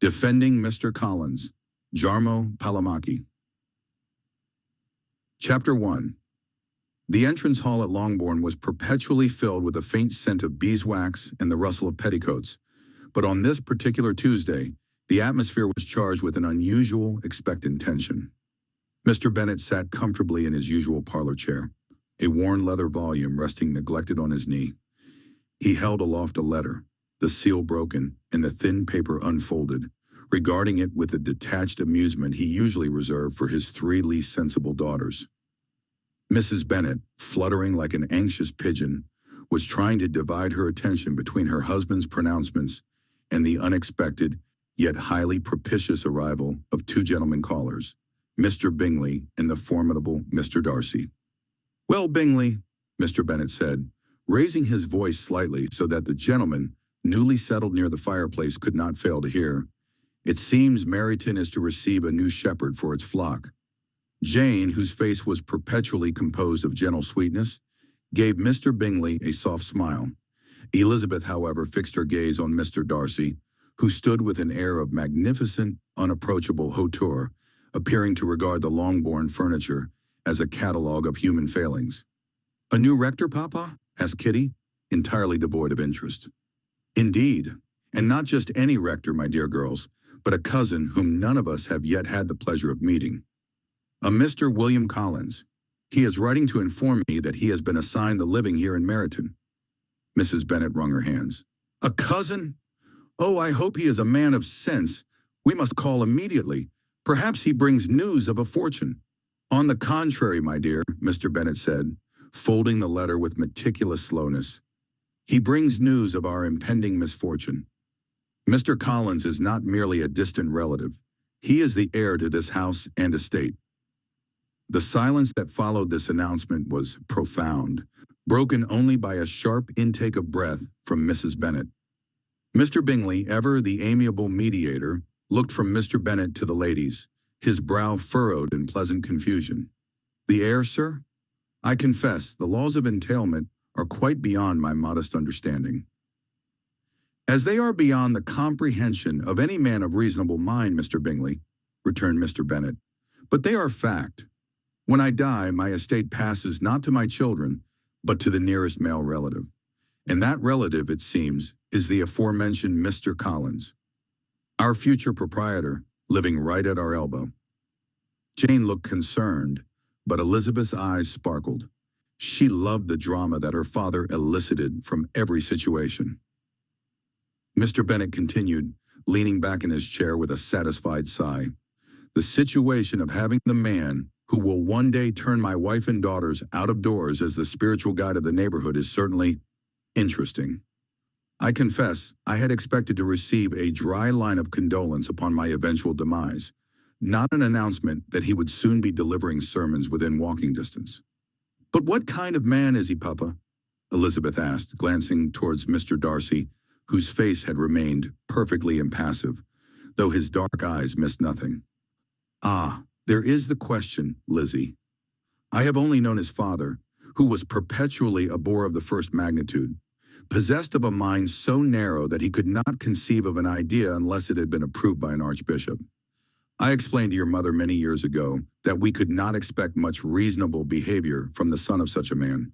Defending Mr. Collins, Jarmo Palamaki. Chapter 1. The entrance hall at Longbourn was perpetually filled with a faint scent of beeswax and the rustle of petticoats, but on this particular Tuesday, the atmosphere was charged with an unusual, expectant tension. Mr. Bennet sat comfortably in his usual parlor chair, a worn leather volume resting neglected on his knee. He held aloft a letter, the seal broken and the thin paper unfolded, regarding it with the detached amusement he usually reserved for his three least sensible daughters. Mrs. Bennet, fluttering like an anxious pigeon, was trying to divide her attention between her husband's pronouncements and the unexpected, yet highly propitious arrival of two gentlemen callers, Mr. Bingley and the formidable Mr. Darcy. "Well, Bingley," Mr. Bennet said, raising his voice slightly so that the gentleman, newly settled near the fireplace, could not fail to hear, "it seems Meryton is to receive a new shepherd for its flock." Jane, whose face was perpetually composed of gentle sweetness, gave Mr. Bingley a soft smile. Elizabeth, however, fixed her gaze on Mr. Darcy, who stood with an air of magnificent, unapproachable hauteur, appearing to regard the Longbourn furniture as a catalogue of human failings. "A new rector, Papa?" asked Kitty, entirely devoid of interest. "Indeed, and not just any rector, my dear girls, but a cousin whom none of us have yet had the pleasure of meeting. A Mr. William Collins. He is writing to inform me that he has been assigned the living here in Meryton." Mrs. Bennet wrung her hands. "A cousin? Oh, I hope he is a man of sense. We must call immediately. Perhaps he brings news of a fortune." "On the contrary, my dear," Mr. Bennet said, folding the letter with meticulous slowness. "He brings news of our impending misfortune. Mr. Collins is not merely a distant relative. He is the heir to this house and estate." The silence that followed this announcement was profound, broken only by a sharp intake of breath from Mrs. Bennet. Mr. Bingley, ever the amiable mediator, looked from Mr. Bennet to the ladies, his brow furrowed in pleasant confusion. "The heir, sir? I confess, the laws of entailment are quite beyond my modest understanding." "As they are beyond the comprehension of any man of reasonable mind, Mr. Bingley," returned Mr. Bennet, "but they are fact. When I die, my estate passes not to my children, but to the nearest male relative. And that relative, it seems, is the aforementioned Mr. Collins, our future proprietor, living right at our elbow." Jane looked concerned, but Elizabeth's eyes sparkled. She loved the drama that her father elicited from every situation. Mr. Bennet continued, leaning back in his chair with a satisfied sigh. "The situation of having the man who will one day turn my wife and daughters out of doors as the spiritual guide of the neighborhood is certainly interesting. I confess I had expected to receive a dry line of condolence upon my eventual demise, not an announcement that he would soon be delivering sermons within walking distance." "But what kind of man is he, Papa?" Elizabeth asked, glancing towards Mr. Darcy, whose face had remained perfectly impassive, though his dark eyes missed nothing. "Ah, there is the question, Lizzie. I have only known his father, who was perpetually a bore of the first magnitude, possessed of a mind so narrow that he could not conceive of an idea unless it had been approved by an archbishop. I explained to your mother many years ago that we could not expect much reasonable behavior from the son of such a man."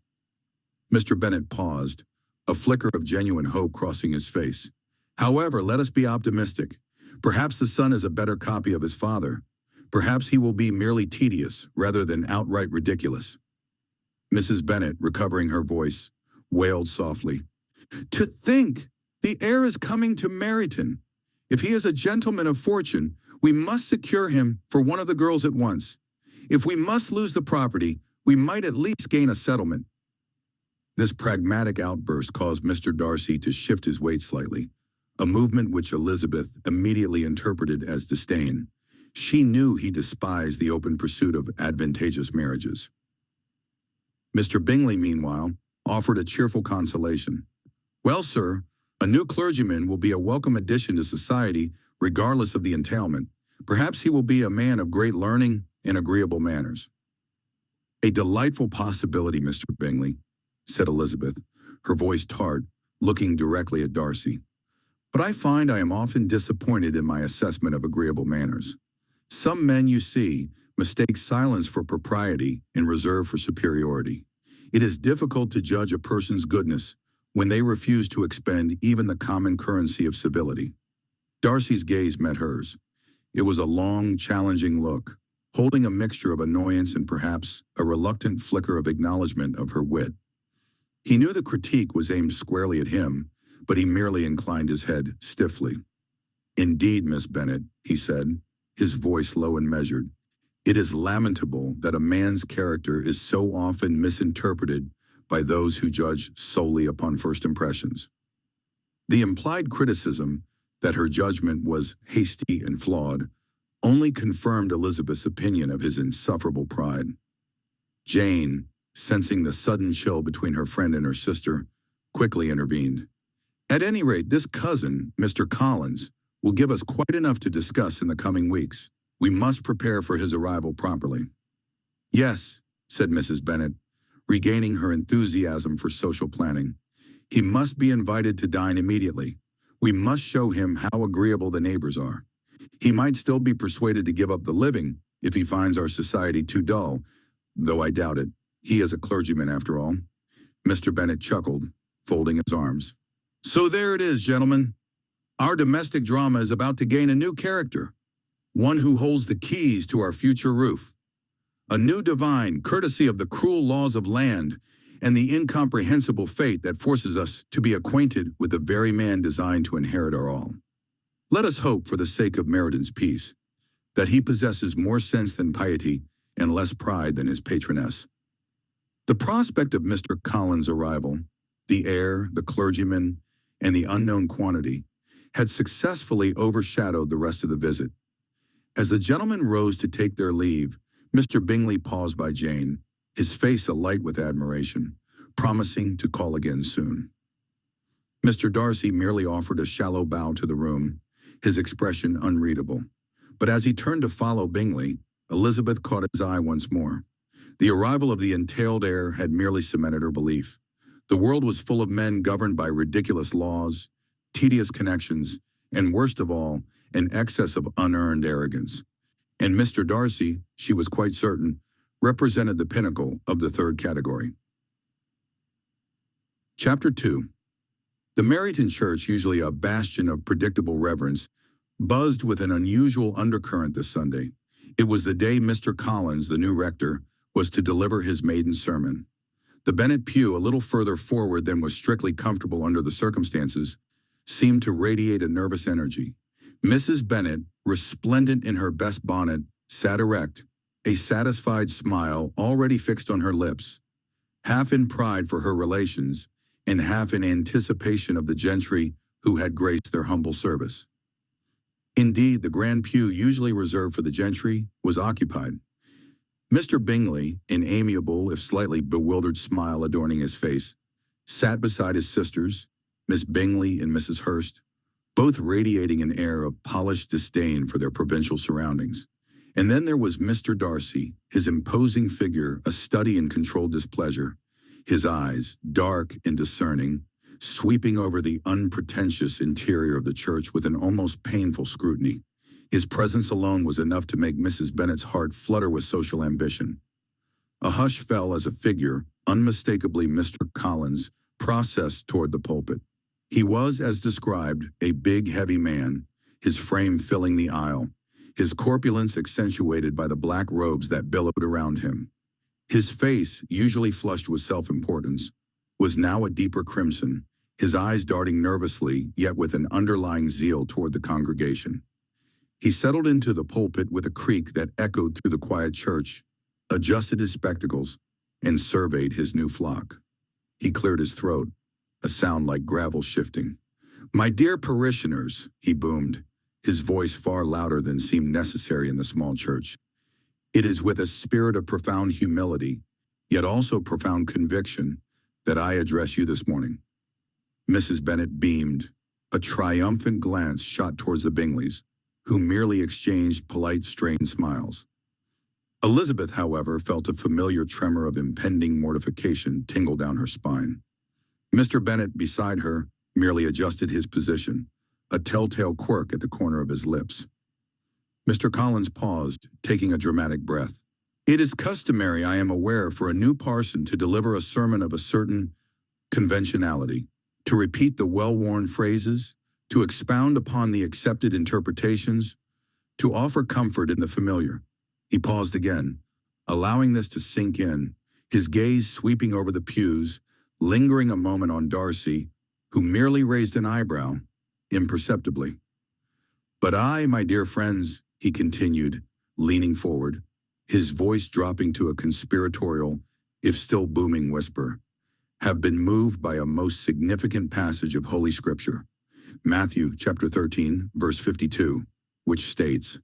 Mr. Bennet paused, a flicker of genuine hope crossing his face. "However, let us be optimistic. Perhaps the son is a better copy of his father. Perhaps he will be merely tedious rather than outright ridiculous." Mrs. Bennet, recovering her voice, wailed softly, "To think! The heir is coming to Meryton. If he is a gentleman of fortune, we must secure him for one of the girls at once. If we must lose the property, we might at least gain a settlement." This pragmatic outburst caused Mr. Darcy to shift his weight slightly, a movement which Elizabeth immediately interpreted as disdain. She knew he despised the open pursuit of advantageous marriages. Mr. Bingley, meanwhile, offered a cheerful consolation. "Well, sir, a new clergyman will be a welcome addition to society, regardless of the entailment. Perhaps he will be a man of great learning and agreeable manners." "A delightful possibility, Mr. Bingley," said Elizabeth, her voice tart, looking directly at Darcy. But I find I am often disappointed in my assessment of agreeable manners. Some men, you see, mistake silence for propriety and reserve for superiority. It is difficult to judge a person's goodness when they refuse to expend even the common currency of civility. Darcy's gaze met hers. It was a long, challenging look, holding a mixture of annoyance and perhaps a reluctant flicker of acknowledgement of her wit. He knew the critique was aimed squarely at him, but he merely inclined his head stiffly. "Indeed, Miss Bennet," he said, his voice low and measured, "it is lamentable that a man's character is so often misinterpreted by those who judge solely upon first impressions." The implied criticism that her judgment was hasty and flawed only confirmed Elizabeth's opinion of his insufferable pride. Jane, sensing the sudden chill between her friend and her sister, quickly intervened. "At any rate, this cousin, Mr. Collins, will give us quite enough to discuss in the coming weeks. We must prepare for his arrival properly." "Yes," said Mrs. Bennet, regaining her enthusiasm for social planning. "He must be invited to dine immediately. We must show him how agreeable the neighbors are. He might still be persuaded to give up the living if he finds our society too dull, though I doubt it. He is a clergyman after all." Mr. Bennet chuckled, folding his arms. "So there it is, gentlemen. Our domestic drama is about to gain a new character, one who holds the keys to our future roof. A new divine, courtesy of the cruel laws of land and the incomprehensible fate that forces us to be acquainted with the very man designed to inherit our all. Let us hope, for the sake of Meryton's peace, that he possesses more sense than piety and less pride than his patroness." The prospect of Mr. Collins' arrival, the heir, the clergyman, and the unknown quantity, had successfully overshadowed the rest of the visit. As the gentlemen rose to take their leave, Mr. Bingley paused by Jane, his face alight with admiration, promising to call again soon. Mr. Darcy merely offered a shallow bow to the room, his expression unreadable. But as he turned to follow Bingley, Elizabeth caught his eye once more. The arrival of the entailed heir had merely cemented her belief. The world was full of men governed by ridiculous laws, tedious connections, and worst of all, an excess of unearned arrogance. And Mr. Darcy, she was quite certain, represented the pinnacle of the third category. Chapter 2. The Meryton church, usually a bastion of predictable reverence, buzzed with an unusual undercurrent this Sunday. It was the day Mr. Collins, the new rector, was to deliver his maiden sermon. The Bennet pew, a little further forward than was strictly comfortable under the circumstances, seemed to radiate a nervous energy. Mrs. Bennet, resplendent in her best bonnet, sat erect, a satisfied smile already fixed on her lips, half in pride for her relations and half in anticipation of the gentry who had graced their humble service. Indeed, the grand pew usually reserved for the gentry was occupied. Mr. Bingley, an amiable if slightly bewildered smile adorning his face, sat beside his sisters, Miss Bingley and Mrs. Hurst, both radiating an air of polished disdain for their provincial surroundings. And then there was Mr. Darcy, his imposing figure a study in controlled displeasure, his eyes, dark and discerning, sweeping over the unpretentious interior of the church with an almost painful scrutiny. His presence alone was enough to make Mrs. Bennet's heart flutter with social ambition. A hush fell as a figure, unmistakably Mr. Collins, processed toward the pulpit. He was, as described, a big, heavy man, his frame filling the aisle, his corpulence accentuated by the black robes that billowed around him. His face, usually flushed with self-importance, was now a deeper crimson, his eyes darting nervously, yet with an underlying zeal toward the congregation. He settled into the pulpit with a creak that echoed through the quiet church, adjusted his spectacles, and surveyed his new flock. He cleared his throat, a sound like gravel shifting. "My dear parishioners," he boomed, his voice far louder than seemed necessary in the small church. "It is with a spirit of profound humility, yet also profound conviction, that I address you this morning." Mrs. Bennet beamed. A triumphant glance shot towards the Bingleys, who merely exchanged polite, strained smiles. Elizabeth, however, felt a familiar tremor of impending mortification tingle down her spine. Mr. Bennet, beside her, merely adjusted his position, a telltale quirk at the corner of his lips. Mr. Collins paused, taking a dramatic breath. It is customary, I am aware, for a new parson to deliver a sermon of a certain conventionality, to repeat the well-worn phrases, to expound upon the accepted interpretations, to offer comfort in the familiar. He paused again, allowing this to sink in, his gaze sweeping over the pews, lingering a moment on Darcy, who merely raised an eyebrow, imperceptibly. But I, my dear friends, he continued, leaning forward, his voice dropping to a conspiratorial, if still booming whisper, have been moved by a most significant passage of Holy Scripture, Matthew chapter 13, verse 52, which states,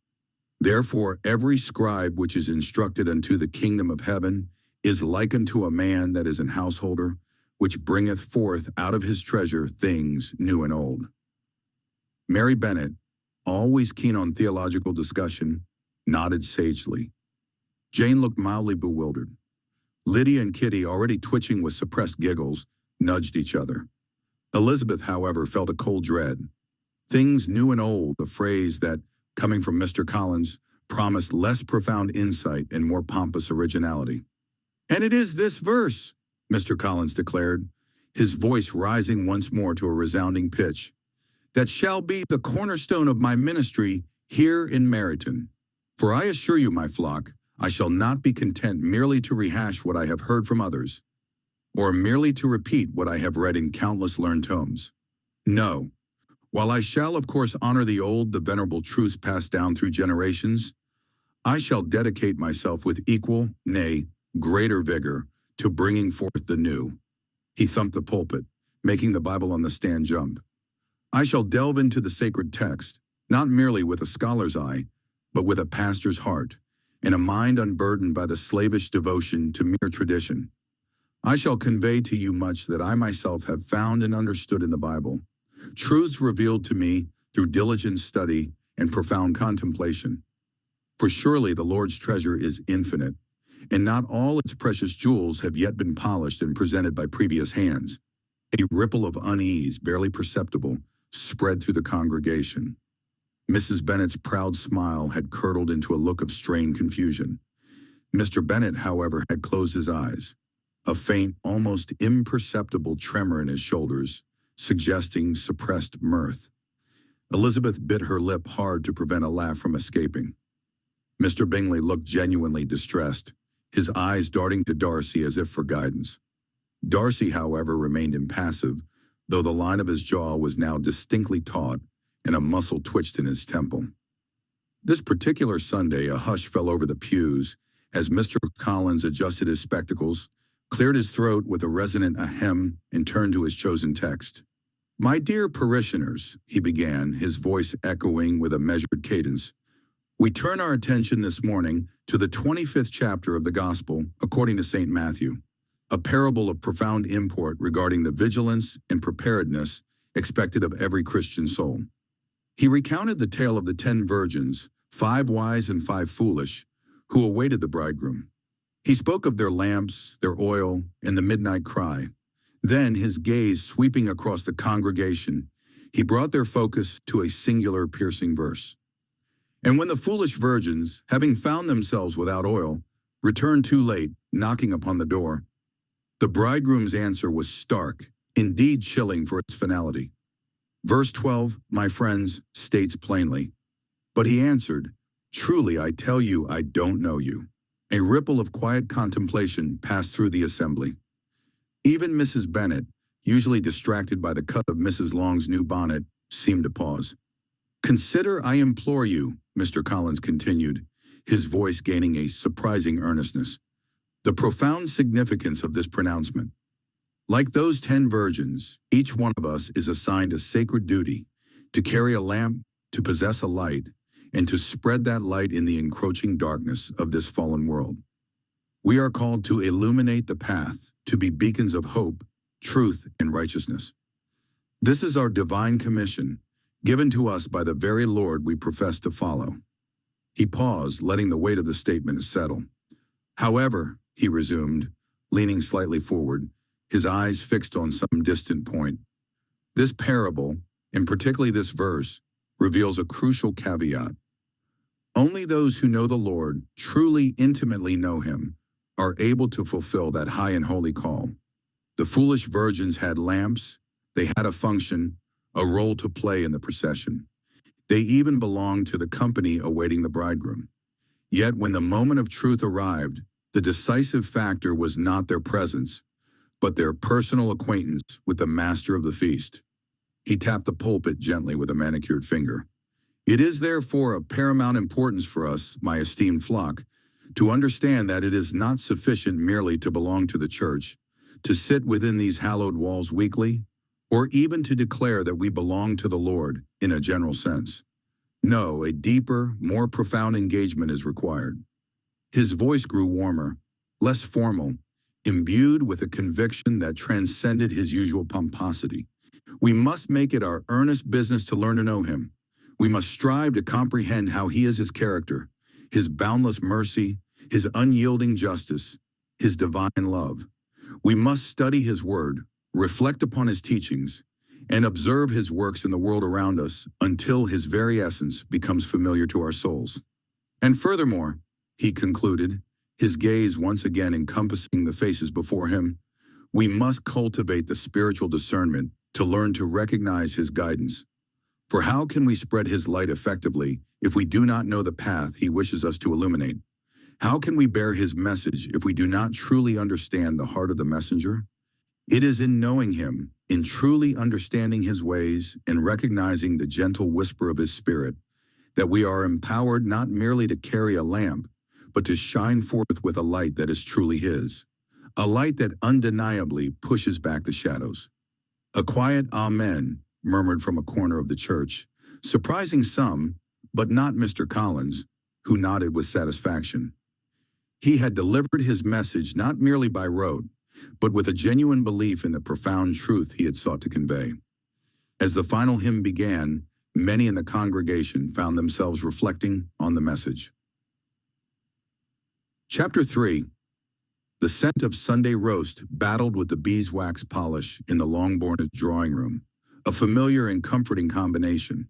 Therefore every scribe which is instructed unto the kingdom of heaven is like unto a man that is an householder, which bringeth forth out of his treasure things new and old. Mary Bennet, always keen on theological discussion, nodded sagely. Jane looked mildly bewildered. Lydia and Kitty, already twitching with suppressed giggles, nudged each other. Elizabeth, however, felt a cold dread. Things new and old, a phrase that, coming from Mr. Collins, promised less profound insight and more pompous originality. And it is this verse, Mr. Collins declared, his voice rising once more to a resounding pitch, that shall be the cornerstone of my ministry here in Meryton. For I assure you, my flock, I shall not be content merely to rehash what I have heard from others, or merely to repeat what I have read in countless learned tomes. No, while I shall of course honor the old, the venerable truths passed down through generations, I shall dedicate myself with equal, nay, greater vigor to bringing forth the new. He thumped the pulpit, making the Bible on the stand jump. I shall delve into the sacred text, not merely with a scholar's eye, but with a pastor's heart, and a mind unburdened by the slavish devotion to mere tradition. I shall convey to you much that I myself have found and understood in the Bible, truths revealed to me through diligent study and profound contemplation. For surely the Lord's treasure is infinite, and not all its precious jewels have yet been polished and presented by previous hands. A ripple of unease, barely perceptible, spread through the congregation. Mrs. Bennet's proud smile had curdled into a look of strained confusion. Mr. Bennet, however, had closed his eyes, a faint, almost imperceptible tremor in his shoulders, suggesting suppressed mirth. Elizabeth bit her lip hard to prevent a laugh from escaping. Mr. Bingley looked genuinely distressed, his eyes darting to Darcy as if for guidance. Darcy, however, remained impassive, though the line of his jaw was now distinctly taut and a muscle twitched in his temple. This particular Sunday, a hush fell over the pews as Mr. Collins adjusted his spectacles, cleared his throat with a resonant ahem, and turned to his chosen text. My dear parishioners, he began, his voice echoing with a measured cadence, we turn our attention this morning to the 25th chapter of the Gospel according to St. Matthew, a parable of profound import regarding the vigilance and preparedness expected of every Christian soul. He recounted the tale of the 10 virgins, 5 wise and 5 foolish, who awaited the bridegroom. He spoke of their lamps, their oil, and the midnight cry. Then, his gaze sweeping across the congregation, he brought their focus to a singular piercing verse. And when the foolish virgins, having found themselves without oil, returned too late, knocking upon the door, the bridegroom's answer was stark, indeed chilling for its finality. Verse 12, my friends, states plainly, but he answered, truly I tell you I don't know you. A ripple of quiet contemplation passed through the assembly. Even Mrs. Bennet, usually distracted by the cut of Mrs. Long's new bonnet, seemed to pause. Consider, I implore you, Mr. Collins continued, his voice gaining a surprising earnestness, the profound significance of this pronouncement. Like those 10 virgins, each one of us is assigned a sacred duty to carry a lamp, to possess a light, and to spread that light in the encroaching darkness of this fallen world. We are called to illuminate the path, to be beacons of hope, truth, and righteousness. This is our divine commission, given to us by the very Lord we profess to follow. He paused, letting the weight of the statement settle. However, he resumed, leaning slightly forward, his eyes fixed on some distant point, this parable, and particularly this verse, reveals a crucial caveat. Only those who know the Lord, truly intimately know him, are able to fulfill that high and holy call. The foolish virgins had lamps, they had a function, a role to play in the procession. They even belonged to the company awaiting the bridegroom. Yet when the moment of truth arrived, the decisive factor was not their presence, but their personal acquaintance with the master of the feast. He tapped the pulpit gently with a manicured finger. It is therefore of paramount importance for us, my esteemed flock, to understand that it is not sufficient merely to belong to the church, to sit within these hallowed walls weekly, or even to declare that we belong to the Lord in a general sense. No, a deeper, more profound engagement is required. His voice grew warmer, less formal, imbued with a conviction that transcended his usual pomposity. We must make it our earnest business to learn to know him. We must strive to comprehend how he is his character, his boundless mercy, his unyielding justice, his divine love. We must study his word, reflect upon his teachings, and observe his works in the world around us until his very essence becomes familiar to our souls. And furthermore, he concluded, his gaze once again encompassing the faces before him, we must cultivate the spiritual discernment to learn to recognize his guidance. For how can we spread his light effectively if we do not know the path he wishes us to illuminate? How can we bear his message if we do not truly understand the heart of the messenger? It is in knowing him, in truly understanding his ways and recognizing the gentle whisper of his spirit, that we are empowered not merely to carry a lamp, but to shine forth with a light that is truly his, a light that undeniably pushes back the shadows. A quiet amen murmured from a corner of the church, surprising some, but not Mr. Collins, who nodded with satisfaction. He had delivered his message not merely by rote, but with a genuine belief in the profound truth he had sought to convey. As the final hymn began, many in the congregation found themselves reflecting on the message. Chapter 3. The scent of Sunday roast battled with the beeswax polish in the Longbourn drawing room, a familiar and comforting combination.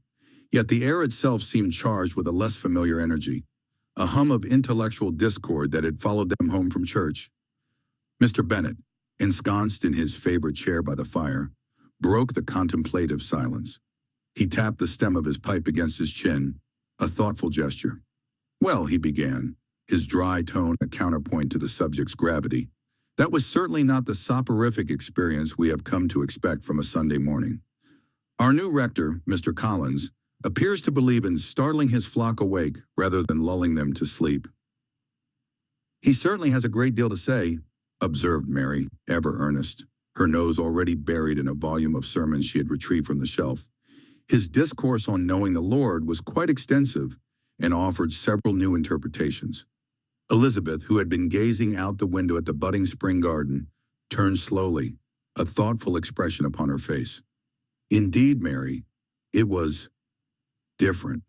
Yet the air itself seemed charged with a less familiar energy, a hum of intellectual discord that had followed them home from church. Mr. Bennet, ensconced in his favorite chair by the fire, broke the contemplative silence. He tapped the stem of his pipe against his chin, a thoughtful gesture. "Well," he began, his dry tone a counterpoint to the subject's gravity, "that was certainly not the soporific experience we have come to expect from a Sunday morning. Our new rector, Mr. Collins, appears to believe in startling his flock awake rather than lulling them to sleep." "He certainly has a great deal to say," observed Mary, ever earnest, her nose already buried in a volume of sermons she had retrieved from the shelf. His discourse on knowing the Lord was quite extensive and offered several new interpretations. Elizabeth, who had been gazing out the window at the budding spring garden, turned slowly, a thoughtful expression upon her face. "Indeed, Mary, it was different."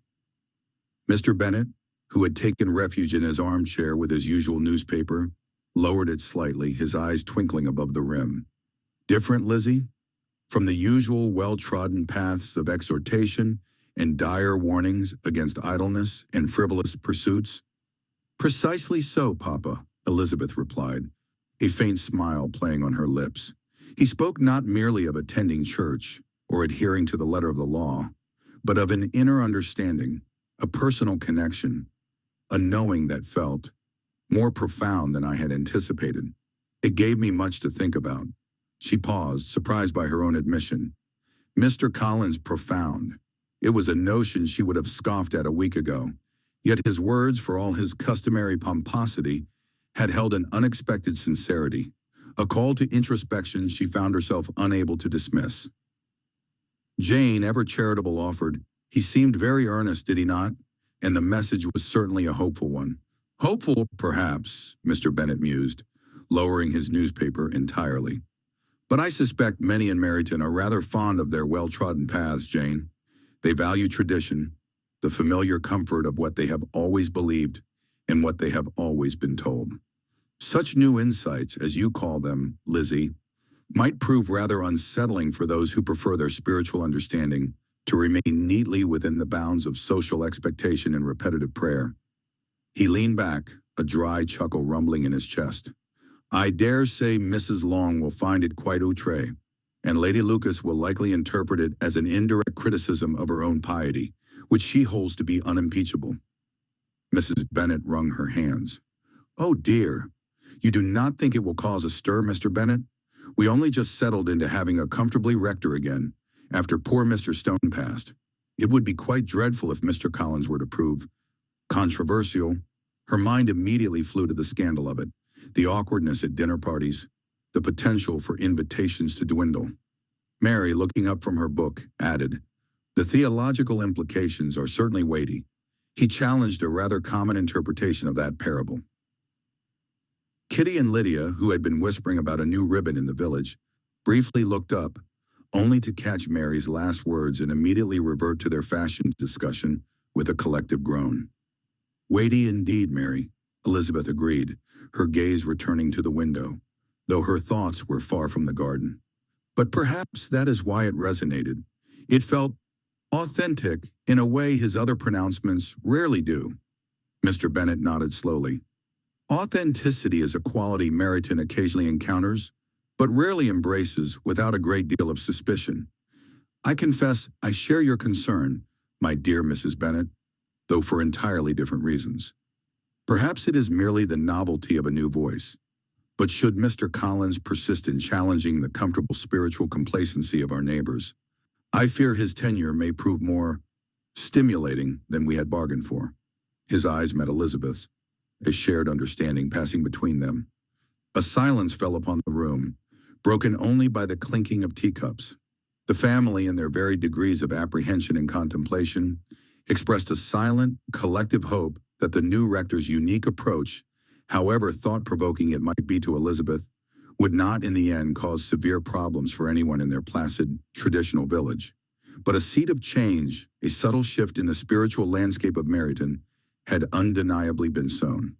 Mr. Bennet, who had taken refuge in his armchair with his usual newspaper, lowered it slightly, his eyes twinkling above the rim. "Different, Lizzie? From the usual well-trodden paths of exhortation and dire warnings against idleness and frivolous pursuits?" "Precisely so, Papa," Elizabeth replied, a faint smile playing on her lips. "He spoke not merely of attending church or adhering to the letter of the law, but of an inner understanding, a personal connection, a knowing that felt more profound than I had anticipated. It gave me much to think about." She paused, surprised by her own admission. Mr. Collins profound. It was a notion she would have scoffed at a week ago. Yet his words, for all his customary pomposity, had held an unexpected sincerity, a call to introspection she found herself unable to dismiss. Jane, ever charitable, offered, "He seemed very earnest, did he not? And the message was certainly a hopeful one." "Hopeful, perhaps," Mr. Bennet mused, lowering his newspaper entirely. "But I suspect many in Meryton are rather fond of their well-trodden paths, Jane. They value tradition, the familiar comfort of what they have always believed and what they have always been told. Such new insights, as you call them, Lizzie, might prove rather unsettling for those who prefer their spiritual understanding to remain neatly within the bounds of social expectation and repetitive prayer. He leaned back, a dry chuckle rumbling in his chest. I dare say Mrs. Long will find it quite outre, and Lady Lucas will likely interpret it as an indirect criticism of her own piety, which she holds to be unimpeachable. Mrs. Bennet wrung her hands. Oh dear, you do not think it will cause a stir, Mr. Bennet? We only just settled into having a comfortably rector again, after poor Mr. Stone passed. It would be quite dreadful if Mr. Collins were to prove controversial. Her mind immediately flew to the scandal of it, the awkwardness at dinner parties, the potential for invitations to dwindle. Mary, looking up from her book, added, the theological implications are certainly weighty. He challenged a rather common interpretation of that parable. Kitty and Lydia, who had been whispering about a new ribbon in the village, briefly looked up, only to catch Mary's last words and immediately revert to their fashion discussion with a collective groan. Weighty indeed, Mary, Elizabeth agreed, her gaze returning to the window, though her thoughts were far from the garden. But perhaps that is why it resonated. It felt authentic in a way his other pronouncements rarely do. Mr. Bennet nodded slowly. Authenticity is a quality Meryton occasionally encounters, but rarely embraces without a great deal of suspicion. I confess I share your concern, my dear Mrs. Bennet, though for entirely different reasons. Perhaps it is merely the novelty of a new voice. But should Mr. Collins persist in challenging the comfortable spiritual complacency of our neighbors, I fear his tenure may prove more stimulating than we had bargained for. His eyes met Elizabeth's, a shared understanding passing between them. A silence fell upon the room, broken only by the clinking of teacups. The family, in their varied degrees of apprehension and contemplation, expressed a silent, collective hope that the new rector's unique approach, however thought-provoking it might be to Elizabeth, would not in the end cause severe problems for anyone in their placid, traditional village. But a seed of change, a subtle shift in the spiritual landscape of Meryton, had undeniably been sown.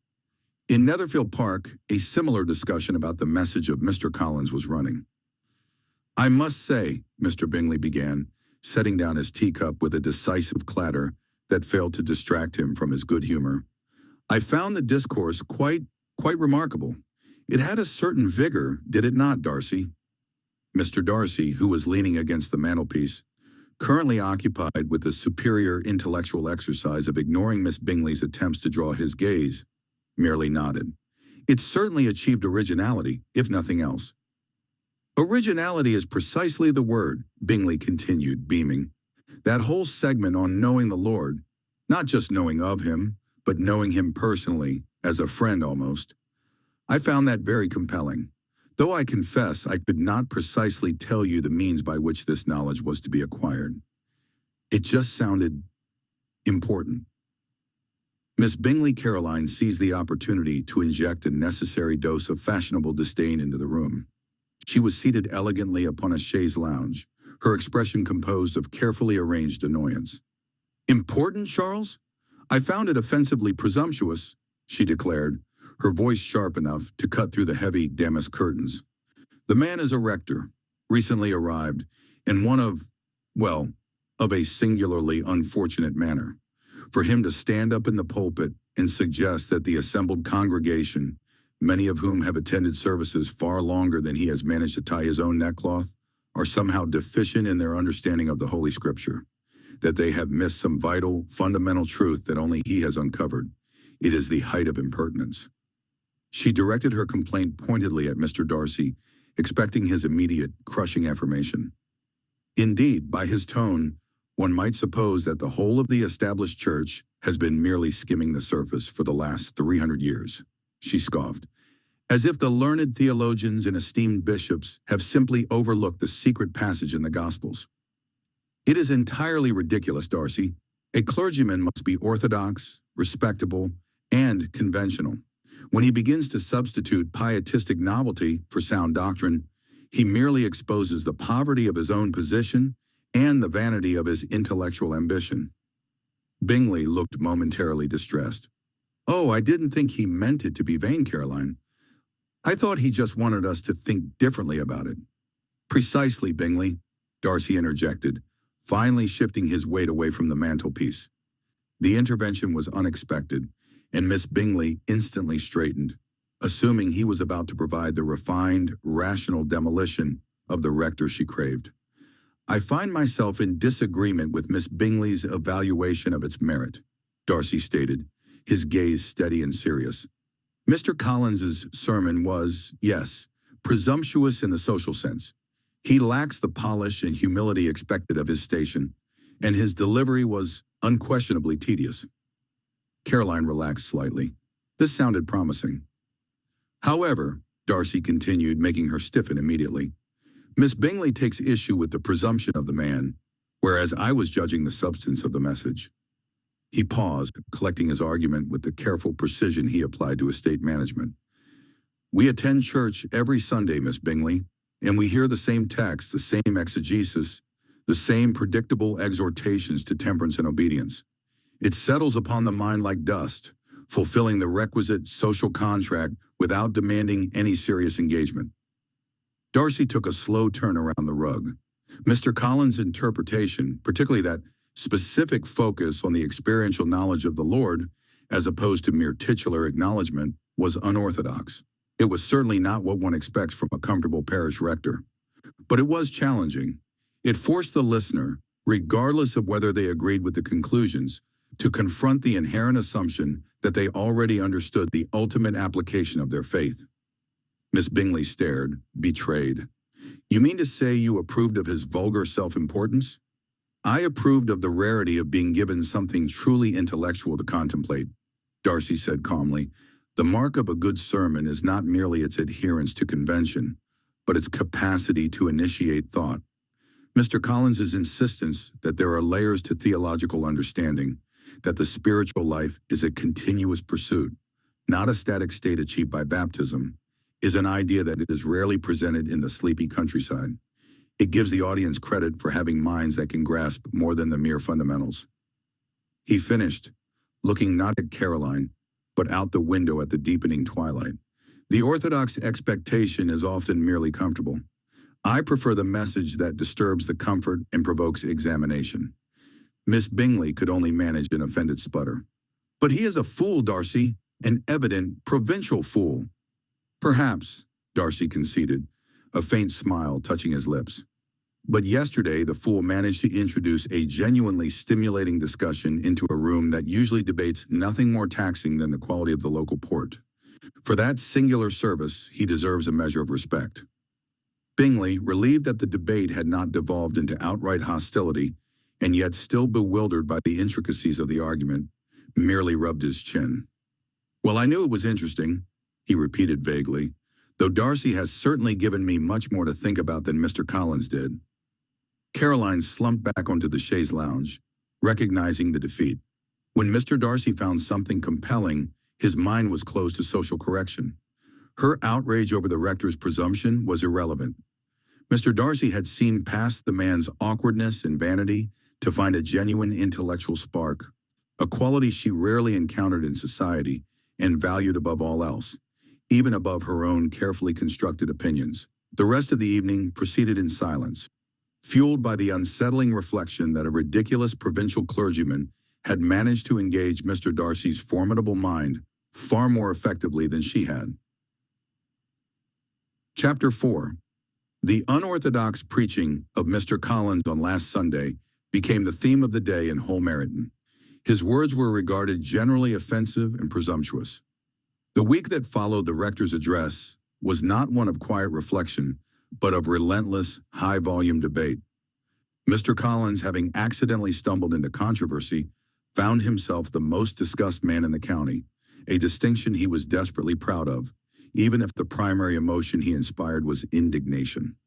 In Netherfield Park, a similar discussion about the message of Mr. Collins was running. I must say, Mr. Bingley began, setting down his teacup with a decisive clatter that failed to distract him from his good humor, I found the discourse quite remarkable. It had a certain vigor, did it not, Darcy? Mr. Darcy, who was leaning against the mantelpiece, currently occupied with the superior intellectual exercise of ignoring Miss Bingley's attempts to draw his gaze, merely nodded. It certainly achieved originality, if nothing else. Originality is precisely the word, Bingley continued, beaming. That whole segment on knowing the Lord, not just knowing of him, but knowing him personally, as a friend almost. I found that very compelling, though I confess I could not precisely tell you the means by which this knowledge was to be acquired. It just sounded important. Miss Bingley Caroline seized the opportunity to inject a necessary dose of fashionable disdain into the room. She was seated elegantly upon a chaise lounge, her expression composed of carefully arranged annoyance. Important, Charles? I found it offensively presumptuous, she declared, her voice sharp enough to cut through the heavy damask curtains. The man is a rector, recently arrived, and one of a singularly unfortunate manner. For him to stand up in the pulpit and suggest that the assembled congregation, many of whom have attended services far longer than he has managed to tie his own neckcloth, are somehow deficient in their understanding of the Holy Scripture, that they have missed some vital, fundamental truth that only he has uncovered. It is the height of impertinence. She directed her complaint pointedly at Mr. Darcy, expecting his immediate, crushing affirmation. Indeed, by his tone, one might suppose that the whole of the established church has been merely skimming the surface for the last 300 years, she scoffed, as if the learned theologians and esteemed bishops have simply overlooked the secret passage in the Gospels. It is entirely ridiculous, Darcy. A clergyman must be orthodox, respectable, and conventional. When he begins to substitute pietistic novelty for sound doctrine, he merely exposes the poverty of his own position and the vanity of his intellectual ambition. Bingley looked momentarily distressed. Oh, I didn't think he meant it to be vain, Caroline. I thought he just wanted us to think differently about it. Precisely, Bingley, Darcy interjected, finally shifting his weight away from the mantelpiece. The intervention was unexpected, and Miss Bingley instantly straightened, assuming he was about to provide the refined, rational demolition of the rector she craved. "I find myself in disagreement with Miss Bingley's evaluation of its merit," Darcy stated, his gaze steady and serious. "Mr. Collins's sermon was, yes, presumptuous in the social sense. He lacks the polish and humility expected of his station, and his delivery was unquestionably tedious." Caroline relaxed slightly. This sounded promising. "However," Darcy continued, making her stiffen immediately, "Miss Bingley takes issue with the presumption of the man, whereas I was judging the substance of the message." He paused, collecting his argument with the careful precision he applied to estate management. "We attend church every Sunday, Miss Bingley, and we hear the same text, the same exegesis, the same predictable exhortations to temperance and obedience. It settles upon the mind like dust, fulfilling the requisite social contract without demanding any serious engagement." Darcy took a slow turn around the rug. Mr. Collins' interpretation, particularly that specific focus on the experiential knowledge of the Lord, as opposed to mere titular acknowledgement, was unorthodox. It was certainly not what one expects from a comfortable parish rector. But it was challenging. It forced the listener, regardless of whether they agreed with the conclusions, to confront the inherent assumption that they already understood the ultimate application of their faith. Miss Bingley stared, betrayed. "You mean to say you approved of his vulgar self-importance?" "I approved of the rarity of being given something truly intellectual to contemplate," Darcy said calmly. "The mark of a good sermon is not merely its adherence to convention, but its capacity to initiate thought. Mr. Collins's insistence that there are layers to theological understanding, that the spiritual life is a continuous pursuit, not a static state achieved by baptism, is an idea that is rarely presented in the sleepy countryside. It gives the audience credit for having minds that can grasp more than the mere fundamentals." He finished, looking not at Caroline, but out the window at the deepening twilight. "The orthodox expectation is often merely comfortable. I prefer the message that disturbs the comfort and provokes examination." Miss Bingley could only manage an offended sputter. "But he is a fool, Darcy, an evident provincial fool." "Perhaps," Darcy conceded, a faint smile touching his lips. "But yesterday the fool managed to introduce a genuinely stimulating discussion into a room that usually debates nothing more taxing than the quality of the local port. For that singular service, he deserves a measure of respect." Bingley, relieved that the debate had not devolved into outright hostility, and yet still bewildered by the intricacies of the argument, merely rubbed his chin. "Well, I knew it was interesting," he repeated vaguely, "though Darcy has certainly given me much more to think about than Mr. Collins did." Caroline slumped back onto the chaise lounge, recognizing the defeat. When Mr. Darcy found something compelling, his mind was closed to social correction. Her outrage over the rector's presumption was irrelevant. Mr. Darcy had seen past the man's awkwardness and vanity to find a genuine intellectual spark, a quality she rarely encountered in society and valued above all else, even above her own carefully constructed opinions. The rest of the evening proceeded in silence, fueled by the unsettling reflection that a ridiculous provincial clergyman had managed to engage Mr. Darcy's formidable mind far more effectively than she had. Chapter 4. The unorthodox preaching of Mr. Collins on last Sunday became the theme of the day in whole Meryton. His words were regarded generally offensive and presumptuous. The week that followed the rector's address was not one of quiet reflection, but of relentless, high-volume debate. Mr. Collins, having accidentally stumbled into controversy, found himself the most discussed man in the county, a distinction he was desperately proud of, even if the primary emotion he inspired was indignation.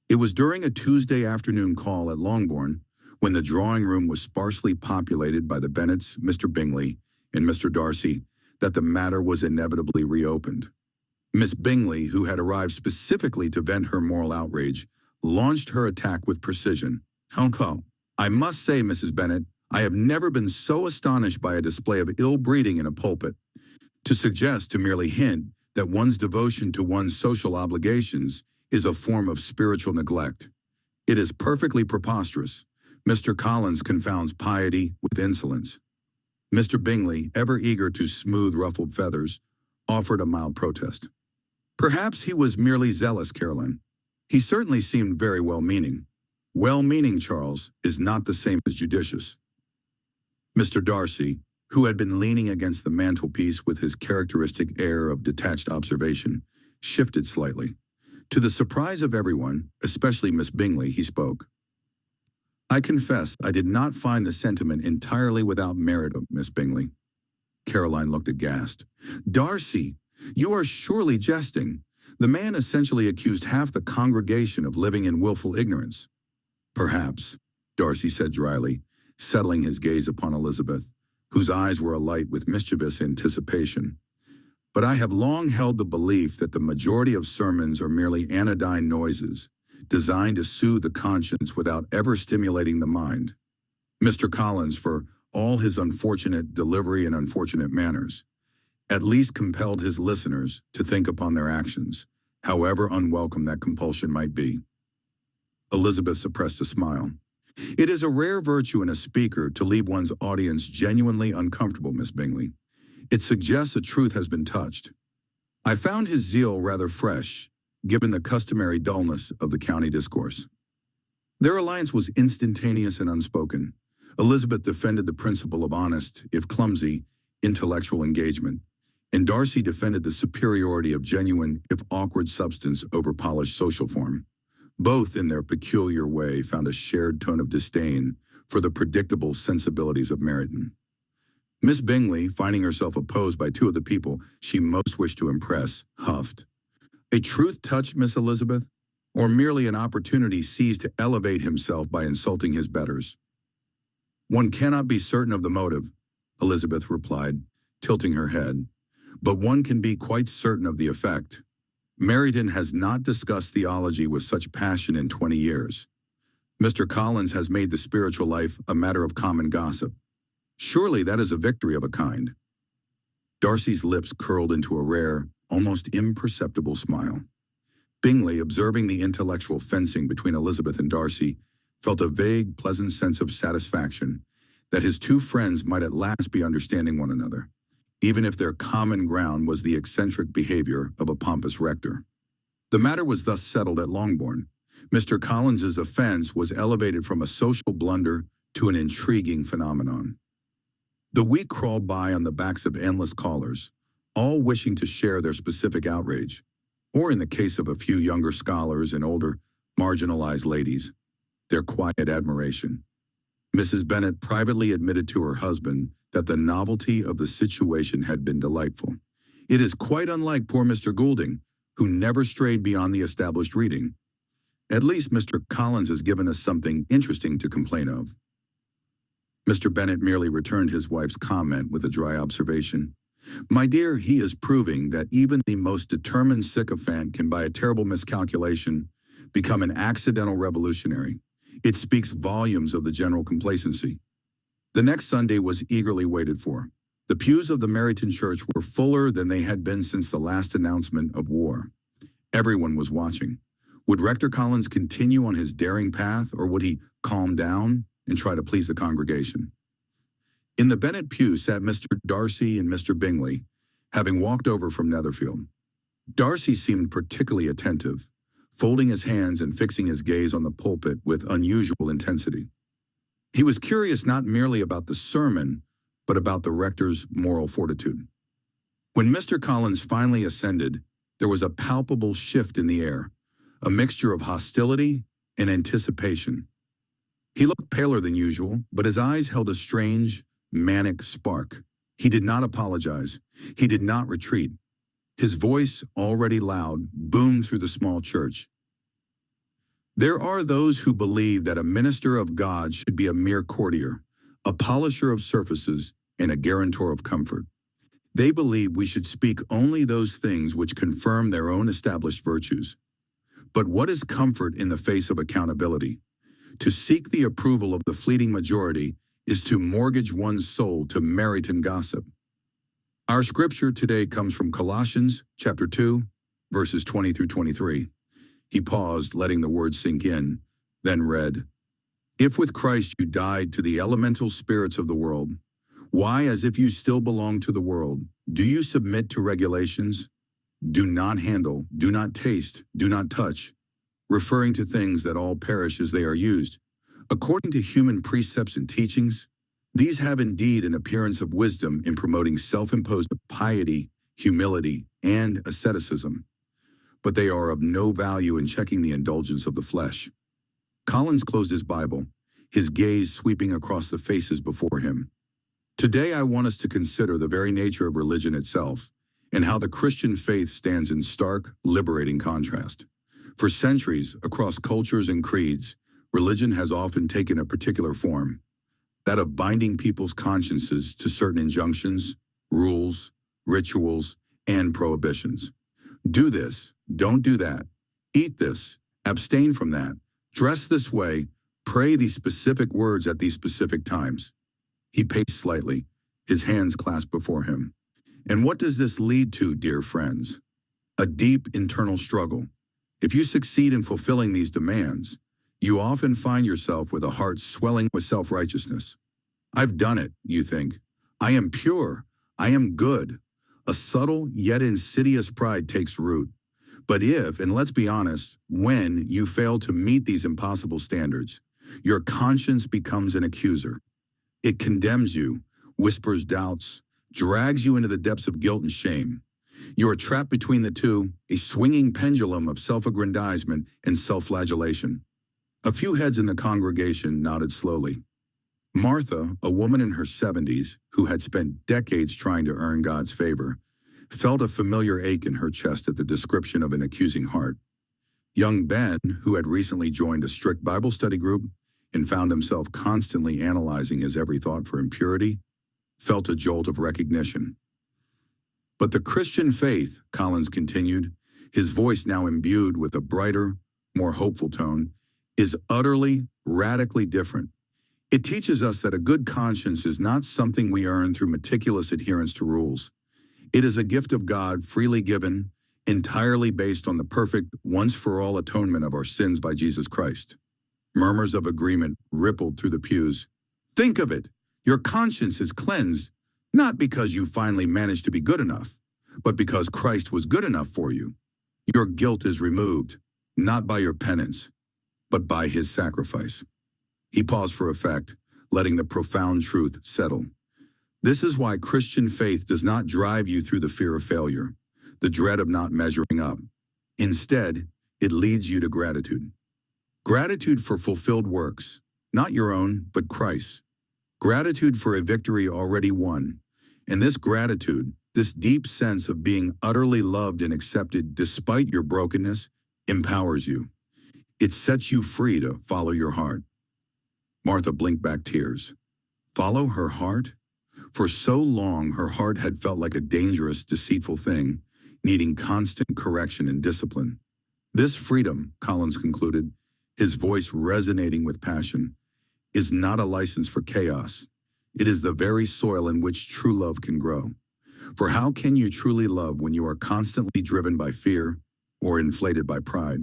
It was during a Tuesday afternoon call at Longbourn, when the drawing room was sparsely populated by the Bennets, Mr. Bingley, and Mr. Darcy, that the matter was inevitably reopened. Miss Bingley, who had arrived specifically to vent her moral outrage, launched her attack with precision. "Uncle, I must say, Mrs. Bennet, I have never been so astonished by a display of ill-breeding in a pulpit. To suggest, to merely hint, that one's devotion to one's social obligations is a form of spiritual neglect. It is perfectly preposterous. Mr. Collins confounds piety with insolence. Mr. Bingley, ever eager to smooth ruffled feathers, offered a mild protest. Perhaps he was merely zealous, Caroline. He certainly seemed very well-meaning. Well-meaning, Charles, is not the same as judicious. Mr. Darcy, who had been leaning against the mantelpiece with his characteristic air of detached observation, shifted slightly. To the surprise of everyone, especially Miss Bingley, he spoke. I confess I did not find the sentiment entirely without merit, Miss Bingley. Caroline looked aghast. Darcy, you are surely jesting. The man essentially accused half the congregation of living in willful ignorance. Perhaps, Darcy said dryly, settling his gaze upon Elizabeth, whose eyes were alight with mischievous anticipation. But I have long held the belief that the majority of sermons are merely anodyne noises, designed to soothe the conscience without ever stimulating the mind. Mr. Collins, for all his unfortunate delivery and unfortunate manners, at least compelled his listeners to think upon their actions, however unwelcome that compulsion might be. Elizabeth suppressed a smile. It is a rare virtue in a speaker to leave one's audience genuinely uncomfortable, Miss Bingley. It suggests a truth has been touched. I found his zeal rather fresh, given the customary dullness of the county discourse. Their alliance was instantaneous and unspoken. Elizabeth defended the principle of honest, if clumsy, intellectual engagement, and Darcy defended the superiority of genuine, if awkward substance over polished social form. Both, in their peculiar way, found a shared tone of disdain for the predictable sensibilities of Meryton. Miss Bingley, finding herself opposed by two of the people she most wished to impress, huffed. A truth touched Miss Elizabeth, or merely an opportunity seized to elevate himself by insulting his betters? One cannot be certain of the motive, Elizabeth replied, tilting her head, but one can be quite certain of the effect. Meryton has not discussed theology with such passion in 20 years. Mr. Collins has made the spiritual life a matter of common gossip. Surely that is a victory of a kind. Darcy's lips curled into a rare, almost imperceptible smile. Bingley, observing the intellectual fencing between Elizabeth and Darcy, felt a vague, pleasant sense of satisfaction that his two friends might at last be understanding one another, even if their common ground was the eccentric behavior of a pompous rector. The matter was thus settled at Longbourn. Mr. Collins's offense was elevated from a social blunder to an intriguing phenomenon. The week crawled by on the backs of endless callers, all wishing to share their specific outrage, or in the case of a few younger scholars and older, marginalized ladies, their quiet admiration. Mrs. Bennet privately admitted to her husband that the novelty of the situation had been delightful. It is quite unlike poor Mr. Goulding, who never strayed beyond the established reading. At least Mr. Collins has given us something interesting to complain of. Mr. Bennet merely returned his wife's comment with a dry observation. My dear, he is proving that even the most determined sycophant can, by a terrible miscalculation, become an accidental revolutionary. It speaks volumes of the general complacency. The next Sunday was eagerly waited for. The pews of the Meryton church were fuller than they had been since the last announcement of war. Everyone was watching. Would Rector Collins continue on his daring path, or would he calm down and try to please the congregation? In the Bennet pew sat Mr. Darcy and Mr. Bingley, having walked over from Netherfield. Darcy seemed particularly attentive, folding his hands and fixing his gaze on the pulpit with unusual intensity. He was curious not merely about the sermon, but about the rector's moral fortitude. When Mr. Collins finally ascended, there was a palpable shift in the air, a mixture of hostility and anticipation. He looked paler than usual, but his eyes held a strange, manic spark. He did not apologize. He did not retreat. His voice, already loud, boomed through the small church. There are those who believe that a minister of God should be a mere courtier, a polisher of surfaces, and a guarantor of comfort. They believe we should speak only those things which confirm their own established virtues. But what is comfort in the face of accountability? To seek the approval of the fleeting majority is to mortgage one's soul to Meryton gossip. Our scripture today comes from Colossians chapter 2, verses 20 through 23. He paused, letting the words sink in, then read, If with Christ you died to the elemental spirits of the world, why, as if you still belong to the world, do you submit to regulations? Do not handle, do not taste, do not touch, referring to things that all perish as they are used. According to human precepts and teachings, these have indeed an appearance of wisdom in promoting self-imposed piety, humility, and asceticism, but they are of no value in checking the indulgence of the flesh. Collins closed his Bible, his gaze sweeping across the faces before him. Today I want us to consider the very nature of religion itself, and how the Christian faith stands in stark, liberating contrast. For centuries, across cultures and creeds, religion has often taken a particular form, that of binding people's consciences to certain injunctions, rules, rituals, and prohibitions. Do this, don't do that, eat this, abstain from that, dress this way, pray these specific words at these specific times. He paced slightly, his hands clasped before him. And what does this lead to, dear friends? A deep internal struggle. If you succeed in fulfilling these demands, you often find yourself with a heart swelling with self-righteousness. I've done it, you think. I am pure. I am good. A subtle yet insidious pride takes root. But if, and let's be honest, when you fail to meet these impossible standards, your conscience becomes an accuser. It condemns you, whispers doubts, drags you into the depths of guilt and shame. You are trapped between the two, a swinging pendulum of self-aggrandizement and self-flagellation. A few heads in the congregation nodded slowly. Martha, a woman in her 70s who had spent decades trying to earn God's favor, felt a familiar ache in her chest at the description of an accusing heart. Young Ben, who had recently joined a strict Bible study group and found himself constantly analyzing his every thought for impurity, felt a jolt of recognition. But the Christian faith, Collins continued, his voice now imbued with a brighter, more hopeful tone, is utterly, radically different. It teaches us that a good conscience is not something we earn through meticulous adherence to rules. It is a gift of God freely given, entirely based on the perfect, once-for-all atonement of our sins by Jesus Christ. Murmurs of agreement rippled through the pews. Think of it! Your conscience is cleansed, not because you finally managed to be good enough, but because Christ was good enough for you. Your guilt is removed, not by your penance, but by his sacrifice. He paused for effect, letting the profound truth settle. This is why Christian faith does not drive you through the fear of failure, the dread of not measuring up. Instead, it leads you to gratitude. Gratitude for fulfilled works, not your own, but Christ's. Gratitude for a victory already won. And this gratitude, this deep sense of being utterly loved and accepted despite your brokenness, empowers you. It sets you free to follow your heart. Martha blinked back tears. Follow her heart? For so long, her heart had felt like a dangerous, deceitful thing, needing constant correction and discipline. This freedom, Collins concluded, his voice resonating with passion, is not a license for chaos. It is the very soil in which true love can grow. For how can you truly love when you are constantly driven by fear or inflated by pride?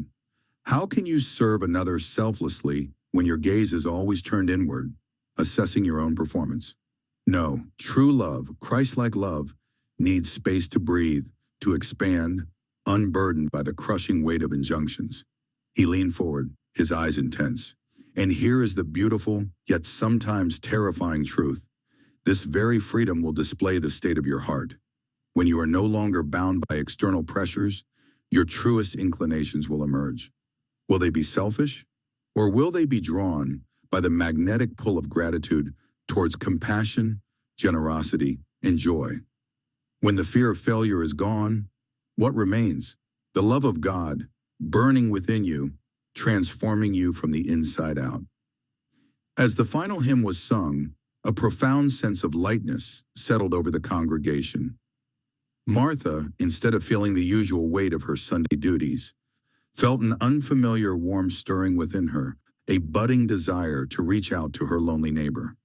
How can you serve another selflessly when your gaze is always turned inward, assessing your own performance? No, true love, Christ-like love, needs space to breathe, to expand, unburdened by the crushing weight of injunctions. He leaned forward, his eyes intense. And here is the beautiful, yet sometimes terrifying truth. This very freedom will display the state of your heart. When you are no longer bound by external pressures, your truest inclinations will emerge. Will they be selfish? Or will they be drawn by the magnetic pull of gratitude towards compassion, generosity, and joy? When the fear of failure is gone, what remains? The love of God, burning within you, transforming you from the inside out. As the final hymn was sung, a profound sense of lightness settled over the congregation. Martha, instead of feeling the usual weight of her Sunday duties, felt an unfamiliar warm stirring within her, a budding desire to reach out to her lonely neighbor.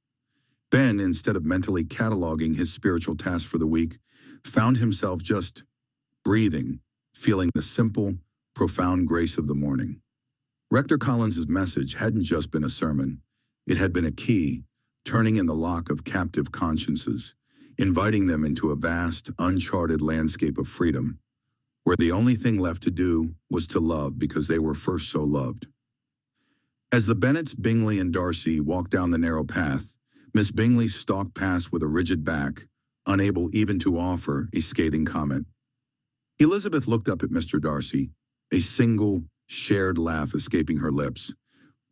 Ben, instead of mentally cataloging his spiritual tasks for the week, found himself just breathing, feeling the simple, profound grace of the morning. Rector Collins's message hadn't just been a sermon. It had been a key, turning in the lock of captive consciences, inviting them into a vast, uncharted landscape of freedom, where the only thing left to do was to love because they were first so loved. As the Bennets, Bingley, and Darcy walked down the narrow path, Miss Bingley stalked past with a rigid back, unable even to offer a scathing comment. Elizabeth looked up at Mr. Darcy, a single, shared laugh escaping her lips.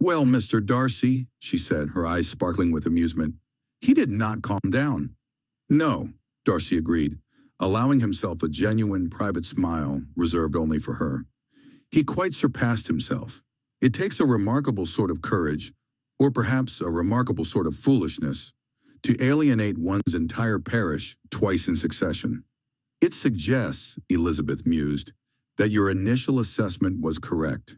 "Well, Mr. Darcy," she said, her eyes sparkling with amusement, "he did not calm down." "No," Darcy agreed, allowing himself a genuine private smile reserved only for her. "He quite surpassed himself. It takes a remarkable sort of courage, or perhaps a remarkable sort of foolishness, to alienate one's entire parish twice in succession." "It suggests," Elizabeth mused, "that your initial assessment was correct.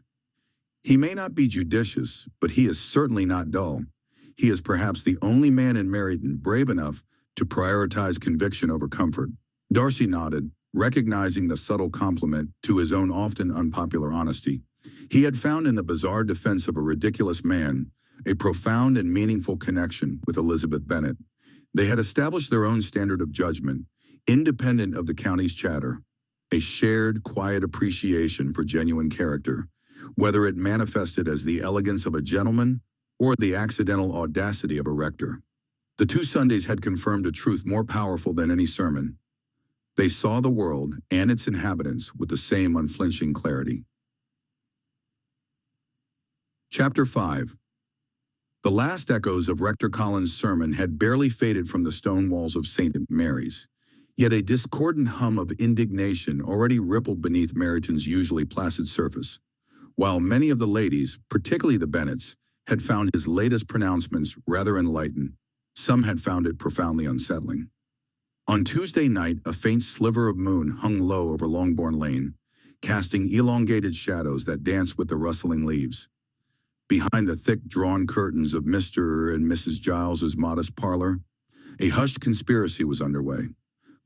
He may not be judicious, but he is certainly not dull. He is perhaps the only man in Meryton brave enough to prioritize conviction over comfort." Darcy nodded, recognizing the subtle compliment to his own often unpopular honesty. He had found in the bizarre defense of a ridiculous man a profound and meaningful connection with Elizabeth Bennet. They had established their own standard of judgment, independent of the county's chatter, a shared, quiet appreciation for genuine character, whether it manifested as the elegance of a gentleman or the accidental audacity of a rector. The 2 Sundays had confirmed a truth more powerful than any sermon. They saw the world and its inhabitants with the same unflinching clarity. Chapter 5. The last echoes of Rector Collins' sermon had barely faded from the stone walls of St. Mary's, yet a discordant hum of indignation already rippled beneath Meryton's usually placid surface. While many of the ladies, particularly the Bennets, had found his latest pronouncements rather enlightened, some had found it profoundly unsettling. On Tuesday night, a faint sliver of moon hung low over Longbourn Lane, casting elongated shadows that danced with the rustling leaves. Behind the thick drawn curtains of Mr. and Mrs. Giles's modest parlor, a hushed conspiracy was underway.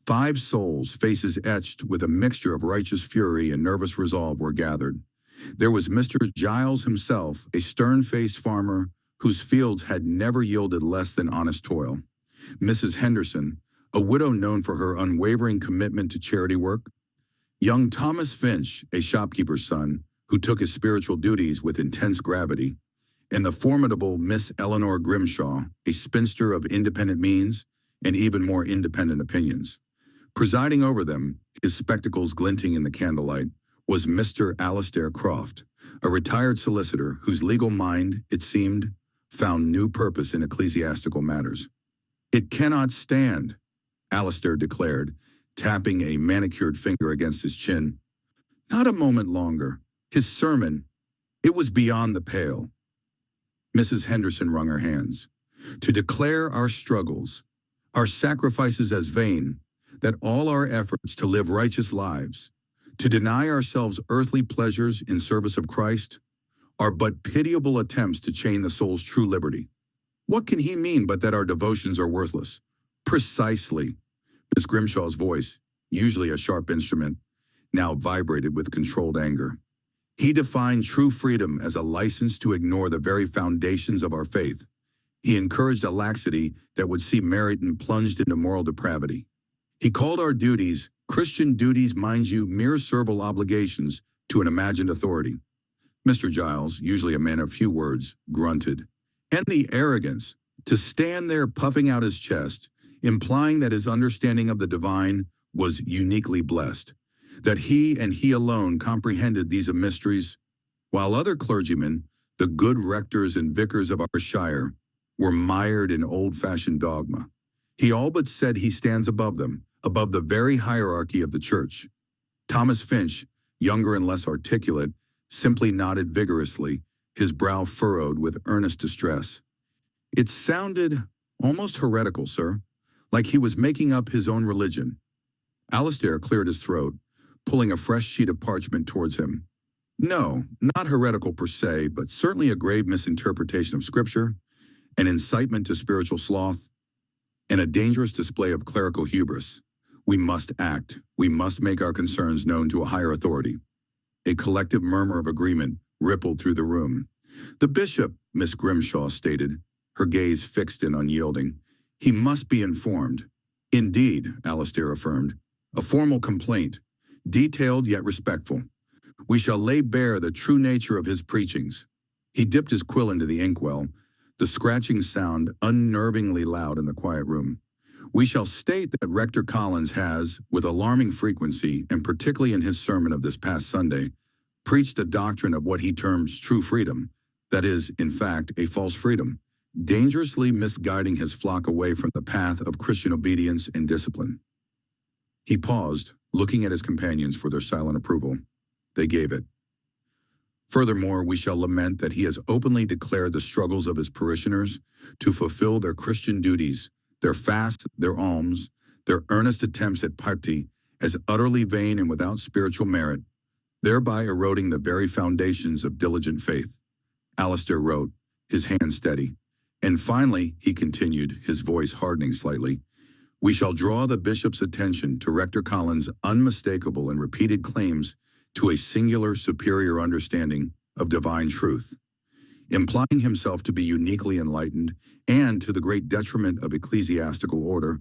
5 souls, faces etched with a mixture of righteous fury and nervous resolve, were gathered. There was Mr. Giles himself, a stern-faced farmer whose fields had never yielded less than honest toil. Mrs. Henderson, a widow known for her unwavering commitment to charity work. Young Thomas Finch, a shopkeeper's son, who took his spiritual duties with intense gravity. And the formidable Miss Eleanor Grimshaw, a spinster of independent means and even more independent opinions. Presiding over them, his spectacles glinting in the candlelight, was Mr. Alastair Croft, a retired solicitor whose legal mind, it seemed, found new purpose in ecclesiastical matters. "It cannot stand," Alastair declared, tapping a manicured finger against his chin. Not a moment longer. His sermon, it was beyond the pale. Mrs. Henderson wrung her hands. "To declare our struggles, our sacrifices as vain, that all our efforts to live righteous lives, to deny ourselves earthly pleasures in service of Christ, are but pitiable attempts to chain the soul's true liberty. What can he mean but that our devotions are worthless?" "Precisely." Miss Grimshaw's voice, usually a sharp instrument, now vibrated with controlled anger. "He defined true freedom as a license to ignore the very foundations of our faith. He encouraged a laxity that would see Meryton plunged into moral depravity. He called our duties, Christian duties, mind you, mere servile obligations to an imagined authority." Mr. Giles, usually a man of few words, grunted. "And the arrogance, to stand there puffing out his chest, implying that his understanding of the divine was uniquely blessed, that he and he alone comprehended these mysteries, while other clergymen, the good rectors and vicars of our shire, were mired in old-fashioned dogma. He all but said he stands above them, above the very hierarchy of the church." Thomas Finch, younger and less articulate, simply nodded vigorously, his brow furrowed with earnest distress. "It sounded almost heretical, sir, like he was making up his own religion." Alastair cleared his throat, pulling a fresh sheet of parchment towards him. "No, not heretical per se, but certainly a grave misinterpretation of Scripture, an incitement to spiritual sloth, and a dangerous display of clerical hubris. We must act. We must make our concerns known to a higher authority." A collective murmur of agreement rippled through the room. "The bishop," Miss Grimshaw stated, her gaze fixed and unyielding. "He must be informed." "Indeed," Alistair affirmed. "A formal complaint, detailed yet respectful. We shall lay bare the true nature of his preachings." He dipped his quill into the inkwell, the scratching sound unnervingly loud in the quiet room. "We shall state that Rector Collins has, with alarming frequency, and particularly in his sermon of this past Sunday, preached a doctrine of what he terms true freedom, that is, in fact, a false freedom, dangerously misguiding his flock away from the path of Christian obedience and discipline." He paused, looking at his companions for their silent approval. They gave it. "Furthermore, we shall lament that he has openly declared the struggles of his parishioners to fulfill their Christian duties, their fasts, their alms, their earnest attempts at piety, as utterly vain and without spiritual merit, thereby eroding the very foundations of diligent faith." Alistair wrote, his hand steady. "And finally," he continued, his voice hardening slightly, "we shall draw the bishop's attention to Rector Collins' unmistakable and repeated claims to a singular superior understanding of divine truth, implying himself to be uniquely enlightened and, to the great detriment of ecclesiastical order,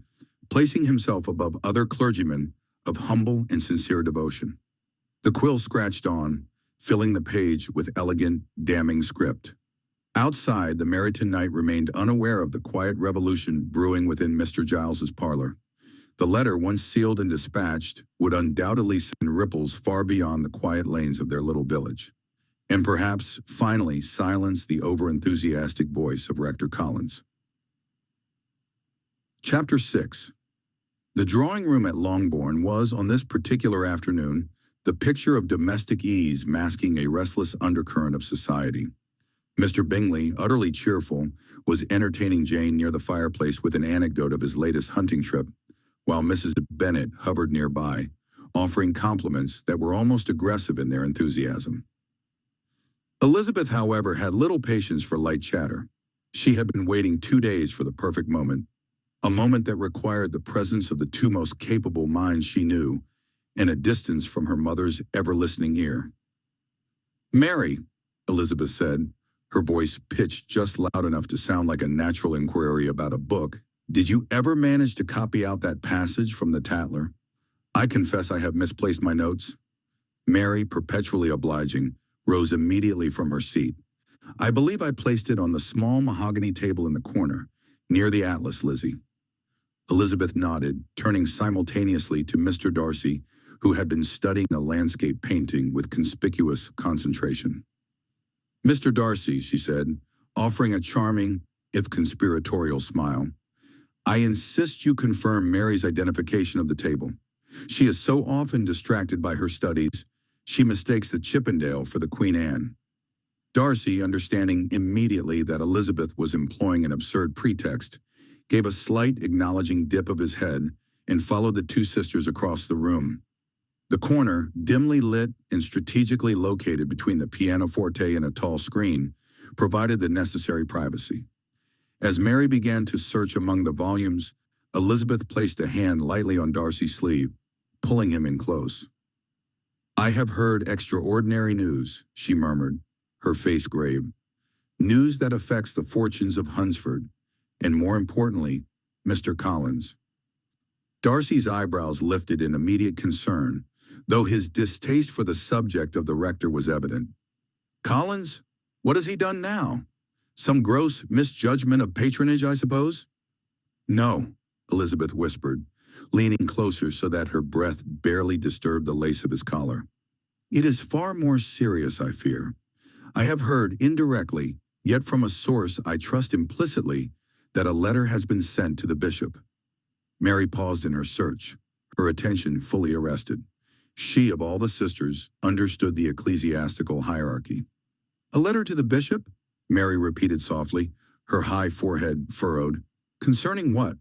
placing himself above other clergymen of humble and sincere devotion." The quill scratched on, filling the page with elegant, damning script. Outside, the Meryton knight remained unaware of the quiet revolution brewing within Mr. Giles's parlor. The letter, once sealed and dispatched, would undoubtedly send ripples far beyond the quiet lanes of their little village, and perhaps, finally, silence the over-enthusiastic voice of Rector Collins. Chapter 6. The drawing room at Longbourn was, on this particular afternoon, the picture of domestic ease masking a restless undercurrent of society. Mr. Bingley, utterly cheerful, was entertaining Jane near the fireplace with an anecdote of his latest hunting trip, while Mrs. Bennet hovered nearby, offering compliments that were almost aggressive in their enthusiasm. Elizabeth, however, had little patience for light chatter. She had been waiting 2 days for the perfect moment, a moment that required the presence of the two most capable minds she knew, and a distance from her mother's ever-listening ear. "Mary," Elizabeth said, her voice pitched just loud enough to sound like a natural inquiry about a book, "did you ever manage to copy out that passage from the Tatler? I confess I have misplaced my notes." Mary, perpetually obliging, rose immediately from her seat. "I believe I placed it on the small mahogany table in the corner, near the atlas, Lizzie." Elizabeth nodded, turning simultaneously to Mr. Darcy, who had been studying a landscape painting with conspicuous concentration. "Mr. Darcy," she said, offering a charming, if conspiratorial smile, "I insist you confirm Mary's identification of the table. She is so often distracted by her studies, she mistakes the Chippendale for the Queen Anne." Darcy, understanding immediately that Elizabeth was employing an absurd pretext, gave a slight acknowledging dip of his head and followed the two sisters across the room. The corner, dimly lit and strategically located between the pianoforte and a tall screen, provided the necessary privacy. As Mary began to search among the volumes, Elizabeth placed a hand lightly on Darcy's sleeve, pulling him in close. "I have heard extraordinary news," she murmured, her face grave. "News that affects the fortunes of Hunsford, and more importantly, Mr. Collins." Darcy's eyebrows lifted in immediate concern, though his distaste for the subject of the rector was evident. "Collins? What has he done now? Some gross misjudgment of patronage, I suppose?" "No," Elizabeth whispered, leaning closer so that her breath barely disturbed the lace of his collar. "It is far more serious, I fear. I have heard indirectly, yet from a source I trust implicitly, that a letter has been sent to the bishop." Mary paused in her search, her attention fully arrested. She, of all the sisters, understood the ecclesiastical hierarchy. "A letter to the bishop?" Mary repeated softly, her high forehead furrowed. "Concerning what?"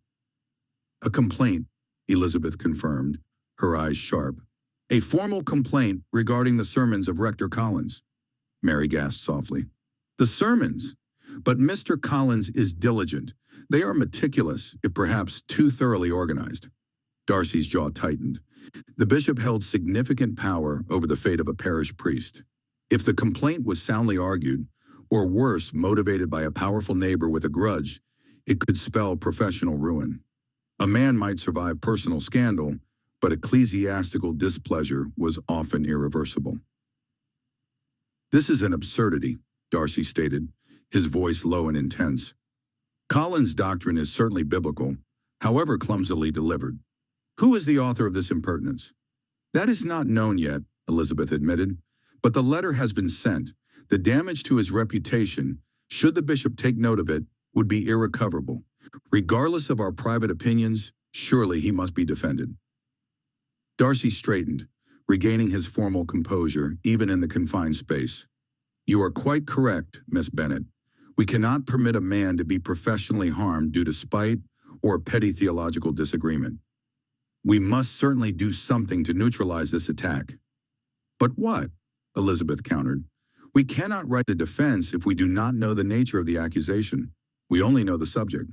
"A complaint," Elizabeth confirmed, her eyes sharp. "A formal complaint regarding the sermons of Rector Collins." Mary gasped softly. "The sermons? But Mr. Collins is diligent. They are meticulous, if perhaps too thoroughly organized." Darcy's jaw tightened. The bishop held significant power over the fate of a parish priest. If the complaint was soundly argued, or worse, motivated by a powerful neighbor with a grudge, it could spell professional ruin. A man might survive personal scandal, but ecclesiastical displeasure was often irreversible. "This is an absurdity," Darcy stated, his voice low and intense. "Collins' doctrine is certainly biblical, however clumsily delivered. Who is the author of this impertinence?" "That is not known yet," Elizabeth admitted, "but the letter has been sent. The damage to his reputation, should the bishop take note of it, would be irrecoverable. Regardless of our private opinions, surely he must be defended." Darcy straightened, regaining his formal composure even in the confined space. "You are quite correct, Miss Bennet. We cannot permit a man to be professionally harmed due to spite or petty theological disagreement. We must certainly do something to neutralize this attack." "But what?" Elizabeth countered. "We cannot write a defense if we do not know the nature of the accusation. We only know the subject."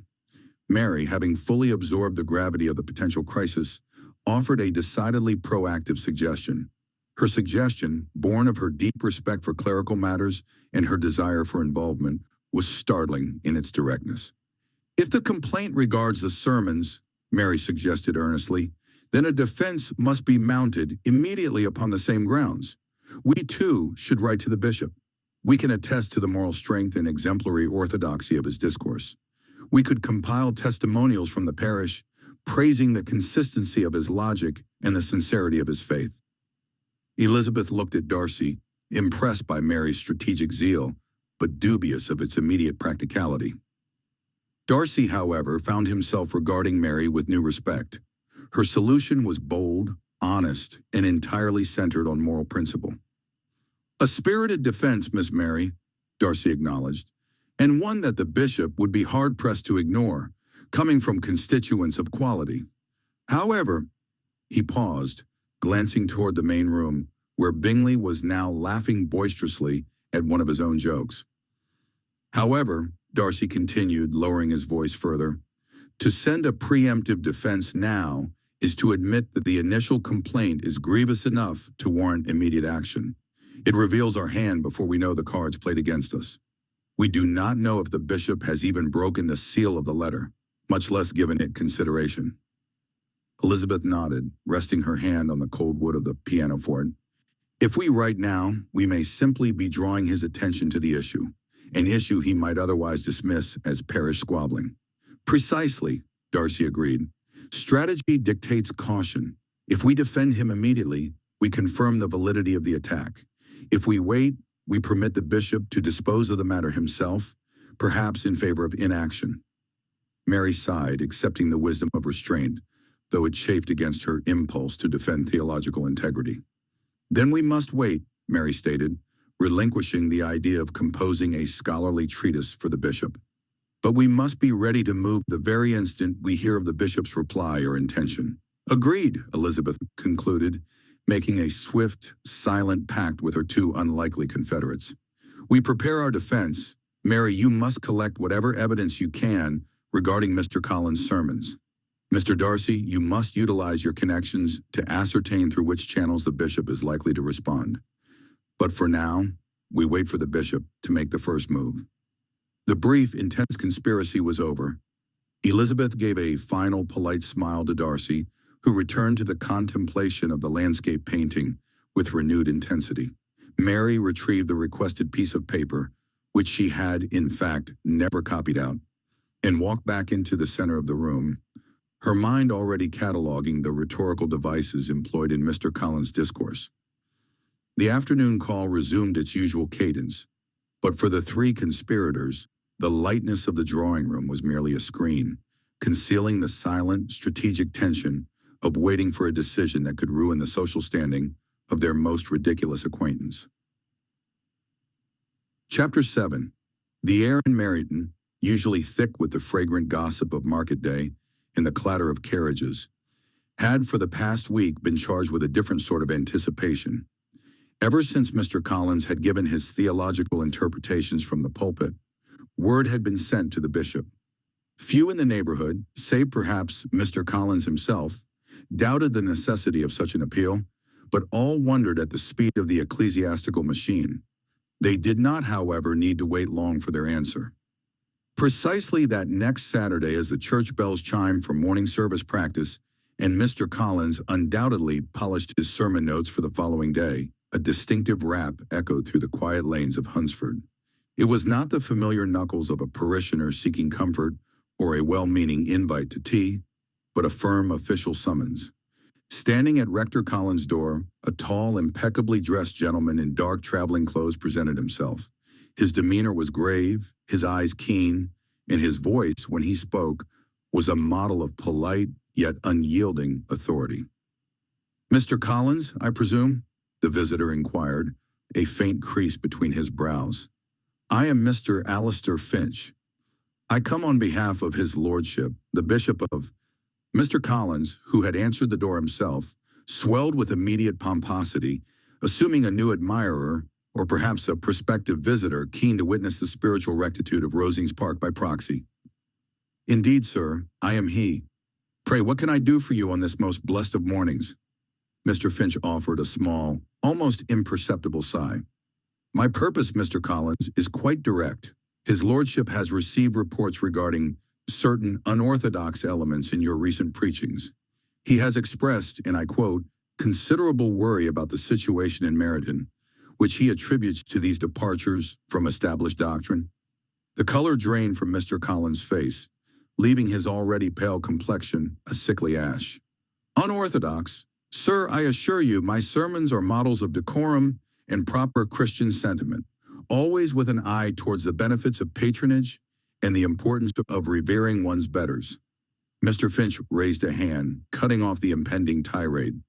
Mary, having fully absorbed the gravity of the potential crisis, offered a decidedly proactive suggestion. Her suggestion, born of her deep respect for clerical matters and her desire for involvement, was startling in its directness. "If the complaint regards the sermons," Mary suggested earnestly, "then a defense must be mounted immediately upon the same grounds. We, too, should write to the bishop. We can attest to the moral strength and exemplary orthodoxy of his discourse. We could compile testimonials from the parish, praising the consistency of his logic and the sincerity of his faith." Elizabeth looked at Darcy, impressed by Mary's strategic zeal, but dubious of its immediate practicality. Darcy, however, found himself regarding Mary with new respect. Her solution was bold, honest, and entirely centered on moral principle. "A spirited defense, Miss Mary," Darcy acknowledged, "and one that the bishop would be hard-pressed to ignore, coming from constituents of quality. However," he paused, glancing toward the main room, where Bingley was now laughing boisterously at one of his own jokes. "However," Darcy continued, lowering his voice further, "to send a preemptive defense now is to admit that the initial complaint is grievous enough to warrant immediate action. It reveals our hand before we know the cards played against us. We do not know if the bishop has even broken the seal of the letter, much less given it consideration." Elizabeth nodded, resting her hand on the cold wood of the pianoforte. "If we write now, we may simply be drawing his attention to the issue, an issue he might otherwise dismiss as parish squabbling." "Precisely," Darcy agreed. "Strategy dictates caution. If we defend him immediately, we confirm the validity of the attack. If we wait, we permit the bishop to dispose of the matter himself, perhaps in favor of inaction." Mary sighed, accepting the wisdom of restraint, though it chafed against her impulse to defend theological integrity. "Then we must wait," Mary stated, relinquishing the idea of composing a scholarly treatise for the bishop. "But we must be ready to move the very instant we hear of the bishop's reply or intention." "Agreed," Elizabeth concluded, making a swift, silent pact with her two unlikely confederates. "We prepare our defense. Mary, you must collect whatever evidence you can regarding Mr. Collins' sermons. Mr. Darcy, you must utilize your connections to ascertain through which channels the bishop is likely to respond. But for now, we wait for the bishop to make the first move." The brief, intense conspiracy was over. Elizabeth gave a final polite smile to Darcy, who returned to the contemplation of the landscape painting with renewed intensity. Mary retrieved the requested piece of paper, which she had, in fact, never copied out, and walked back into the center of the room, her mind already cataloging the rhetorical devices employed in Mr. Collins' discourse. The afternoon call resumed its usual cadence, but for the three conspirators, the lightness of the drawing room was merely a screen, concealing the silent, strategic tension of waiting for a decision that could ruin the social standing of their most ridiculous acquaintance. Chapter 7. The air in Meryton, usually thick with the fragrant gossip of market day and the clatter of carriages, had for the past week been charged with a different sort of anticipation. Ever since Mr. Collins had given his theological interpretations from the pulpit, word had been sent to the bishop. Few in the neighborhood, save perhaps Mr. Collins himself, doubted the necessity of such an appeal, but all wondered at the speed of the ecclesiastical machine. They did not, however, need to wait long for their answer. Precisely that next Saturday, as the church bells chimed for morning service practice, and Mr. Collins undoubtedly polished his sermon notes for the following day, a distinctive rap echoed through the quiet lanes of Hunsford. It was not the familiar knuckles of a parishioner seeking comfort or a well-meaning invite to tea, but a firm official summons. Standing at Rector Collins' door, a tall, impeccably dressed gentleman in dark traveling clothes presented himself. His demeanor was grave, his eyes keen, and his voice, when he spoke, was a model of polite yet unyielding authority. "Mr. Collins, I presume?" the visitor inquired, a faint crease between his brows. "I am Mr. Alistair Finch. I come on behalf of his lordship, the Bishop of—" Mr. Collins, who had answered the door himself, swelled with immediate pomposity, assuming a new admirer, or perhaps a prospective visitor keen to witness the spiritual rectitude of Rosings Park by proxy. "Indeed, sir, I am he. Pray, what can I do for you on this most blessed of mornings?" Mr. Finch offered a small, almost imperceptible sigh. "My purpose, Mr. Collins, is quite direct. His lordship has received reports regarding certain unorthodox elements in your recent preachings. He has expressed, and I quote, considerable worry about the situation in Meryton, which he attributes to these departures from established doctrine." The color drained from Mr. Collins' face, leaving his already pale complexion a sickly ash. "Unorthodox? Sir, I assure you my sermons are models of decorum and proper Christian sentiment, always with an eye towards the benefits of patronage and the importance of revering one's betters." Mr. Finch raised a hand, cutting off the impending tirade.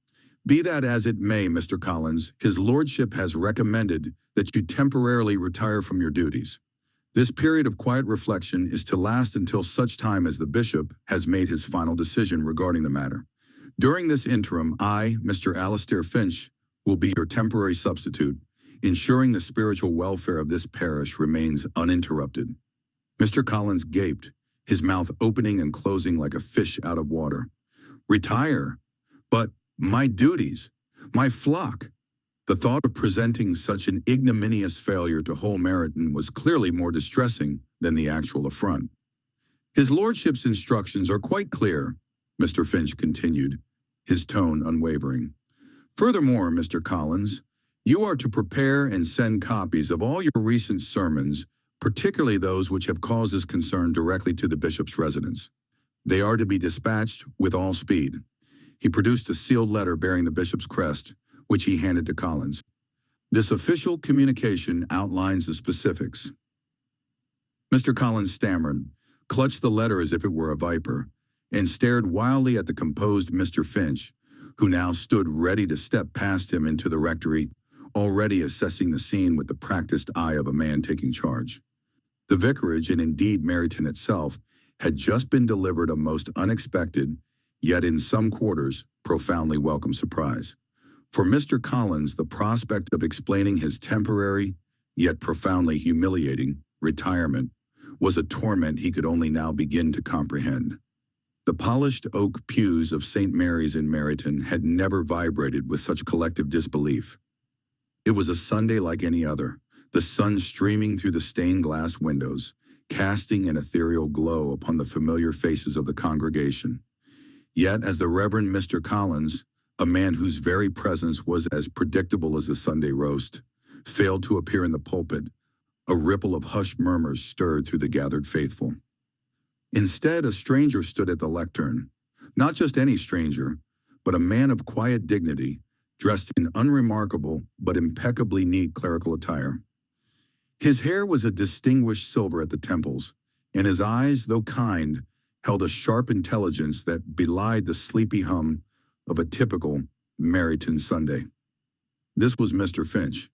"Be that as it may, Mr. Collins, his lordship has recommended that you temporarily retire from your duties. This period of quiet reflection is to last until such time as the bishop has made his final decision regarding the matter. During this interim, I, Mr. Alistair Finch, will be your temporary substitute, ensuring the spiritual welfare of this parish remains uninterrupted." Mr. Collins gaped, his mouth opening and closing like a fish out of water. "Retire? But my duties, my flock." The thought of presenting such an ignominious failure to whole Meryton was clearly more distressing than the actual affront. "His lordship's instructions are quite clear," Mr. Finch continued, his tone unwavering. "Furthermore, Mr. Collins, you are to prepare and send copies of all your recent sermons, particularly those which have caused us concern, directly to the bishop's residence. They are to be dispatched with all speed." He produced a sealed letter bearing the bishop's crest, which he handed to Collins. "This official communication outlines the specifics." Mr. Collins stammered, clutched the letter as if it were a viper, and stared wildly at the composed Mr. Finch, who now stood ready to step past him into the rectory, already assessing the scene with the practiced eye of a man taking charge. The vicarage, and indeed Meryton itself, had just been delivered a most unexpected, yet in some quarters, profoundly welcome surprise. For Mr. Collins, the prospect of explaining his temporary, yet profoundly humiliating, retirement was a torment he could only now begin to comprehend. The polished oak pews of St. Mary's in Meryton had never vibrated with such collective disbelief. It was a Sunday like any other, the sun streaming through the stained glass windows, casting an ethereal glow upon the familiar faces of the congregation. Yet as the Reverend Mr. Collins, a man whose very presence was as predictable as the Sunday roast, failed to appear in the pulpit, a ripple of hushed murmurs stirred through the gathered faithful. Instead, a stranger stood at the lectern, not just any stranger, but a man of quiet dignity, dressed in unremarkable but impeccably neat clerical attire. His hair was a distinguished silver at the temples, and his eyes, though kind, held a sharp intelligence that belied the sleepy hum of a typical Meryton Sunday. This was Mr. Finch.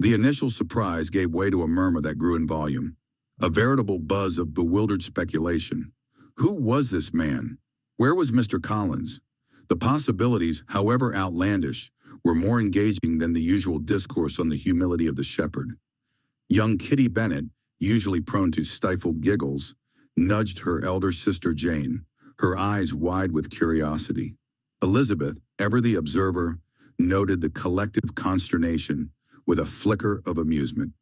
The initial surprise gave way to a murmur that grew in volume, a veritable buzz of bewildered speculation. Who was this man? Where was Mr. Collins? The possibilities, however outlandish, were more engaging than the usual discourse on the humility of the shepherd. Young Kitty Bennet, usually prone to stifled giggles, nudged her elder sister Jane, her eyes wide with curiosity. Elizabeth, ever the observer, noted the collective consternation with a flicker of amusement.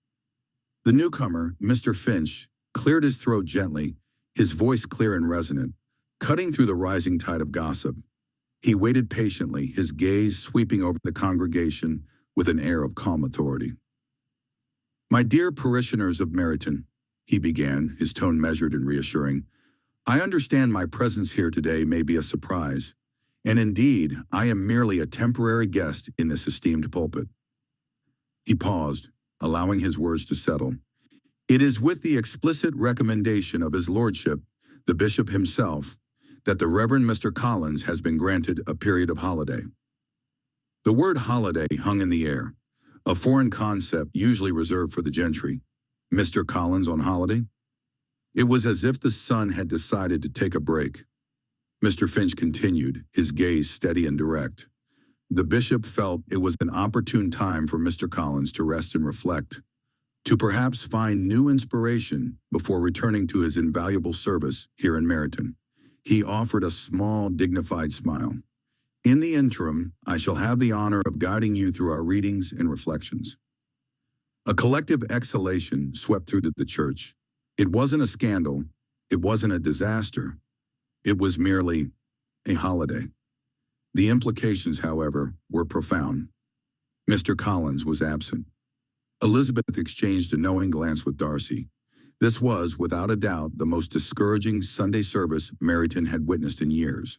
The newcomer, Mr. Finch, cleared his throat gently, his voice clear and resonant, cutting through the rising tide of gossip. He waited patiently, his gaze sweeping over the congregation with an air of calm authority. "My dear parishioners of Meryton," he began, his tone measured and reassuring, "I understand my presence here today may be a surprise, and indeed, I am merely a temporary guest in this esteemed pulpit." He paused, allowing his words to settle. "It is with the explicit recommendation of his lordship, the bishop himself, that the Reverend Mr. Collins has been granted a period of holiday." The word holiday hung in the air, a foreign concept usually reserved for the gentry. Mr. Collins on holiday? It was as if the sun had decided to take a break. Mr. Finch continued, his gaze steady and direct. The bishop felt it was an opportune time for Mr. Collins to rest and reflect, to perhaps find new inspiration before returning to his invaluable service here in Meryton. He offered a small, dignified smile. "In the interim, I shall have the honor of guiding you through our readings and reflections." A collective exhalation swept through the church. It wasn't a scandal. It wasn't a disaster. It was merely a holiday. The implications, however, were profound. Mr. Collins was absent. Elizabeth exchanged a knowing glance with Darcy. This was, without a doubt, the most discouraging Sunday service Meryton had witnessed in years.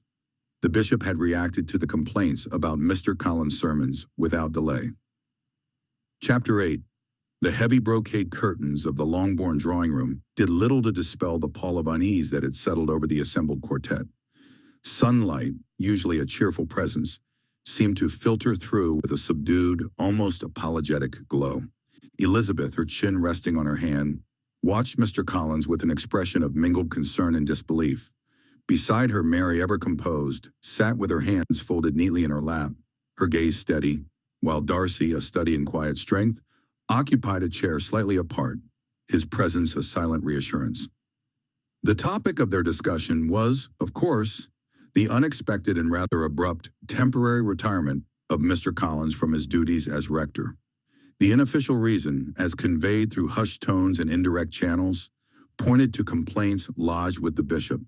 The bishop had reacted to the complaints about Mr. Collins' sermons without delay. Chapter 8. The heavy brocade curtains of the Longbourn drawing room did little to dispel the pall of unease that had settled over the assembled quartet. Sunlight, usually a cheerful presence, seemed to filter through with a subdued, almost apologetic glow. Elizabeth, her chin resting on her hand, watched Mr. Collins with an expression of mingled concern and disbelief. Beside her, Mary, ever composed, sat with her hands folded neatly in her lap, her gaze steady, while Darcy, a study in quiet strength, occupied a chair slightly apart, his presence a silent reassurance. The topic of their discussion was, of course, the unexpected and rather abrupt temporary retirement of Mr. Collins from his duties as rector. The unofficial reason, as conveyed through hushed tones and indirect channels, pointed to complaints lodged with the bishop.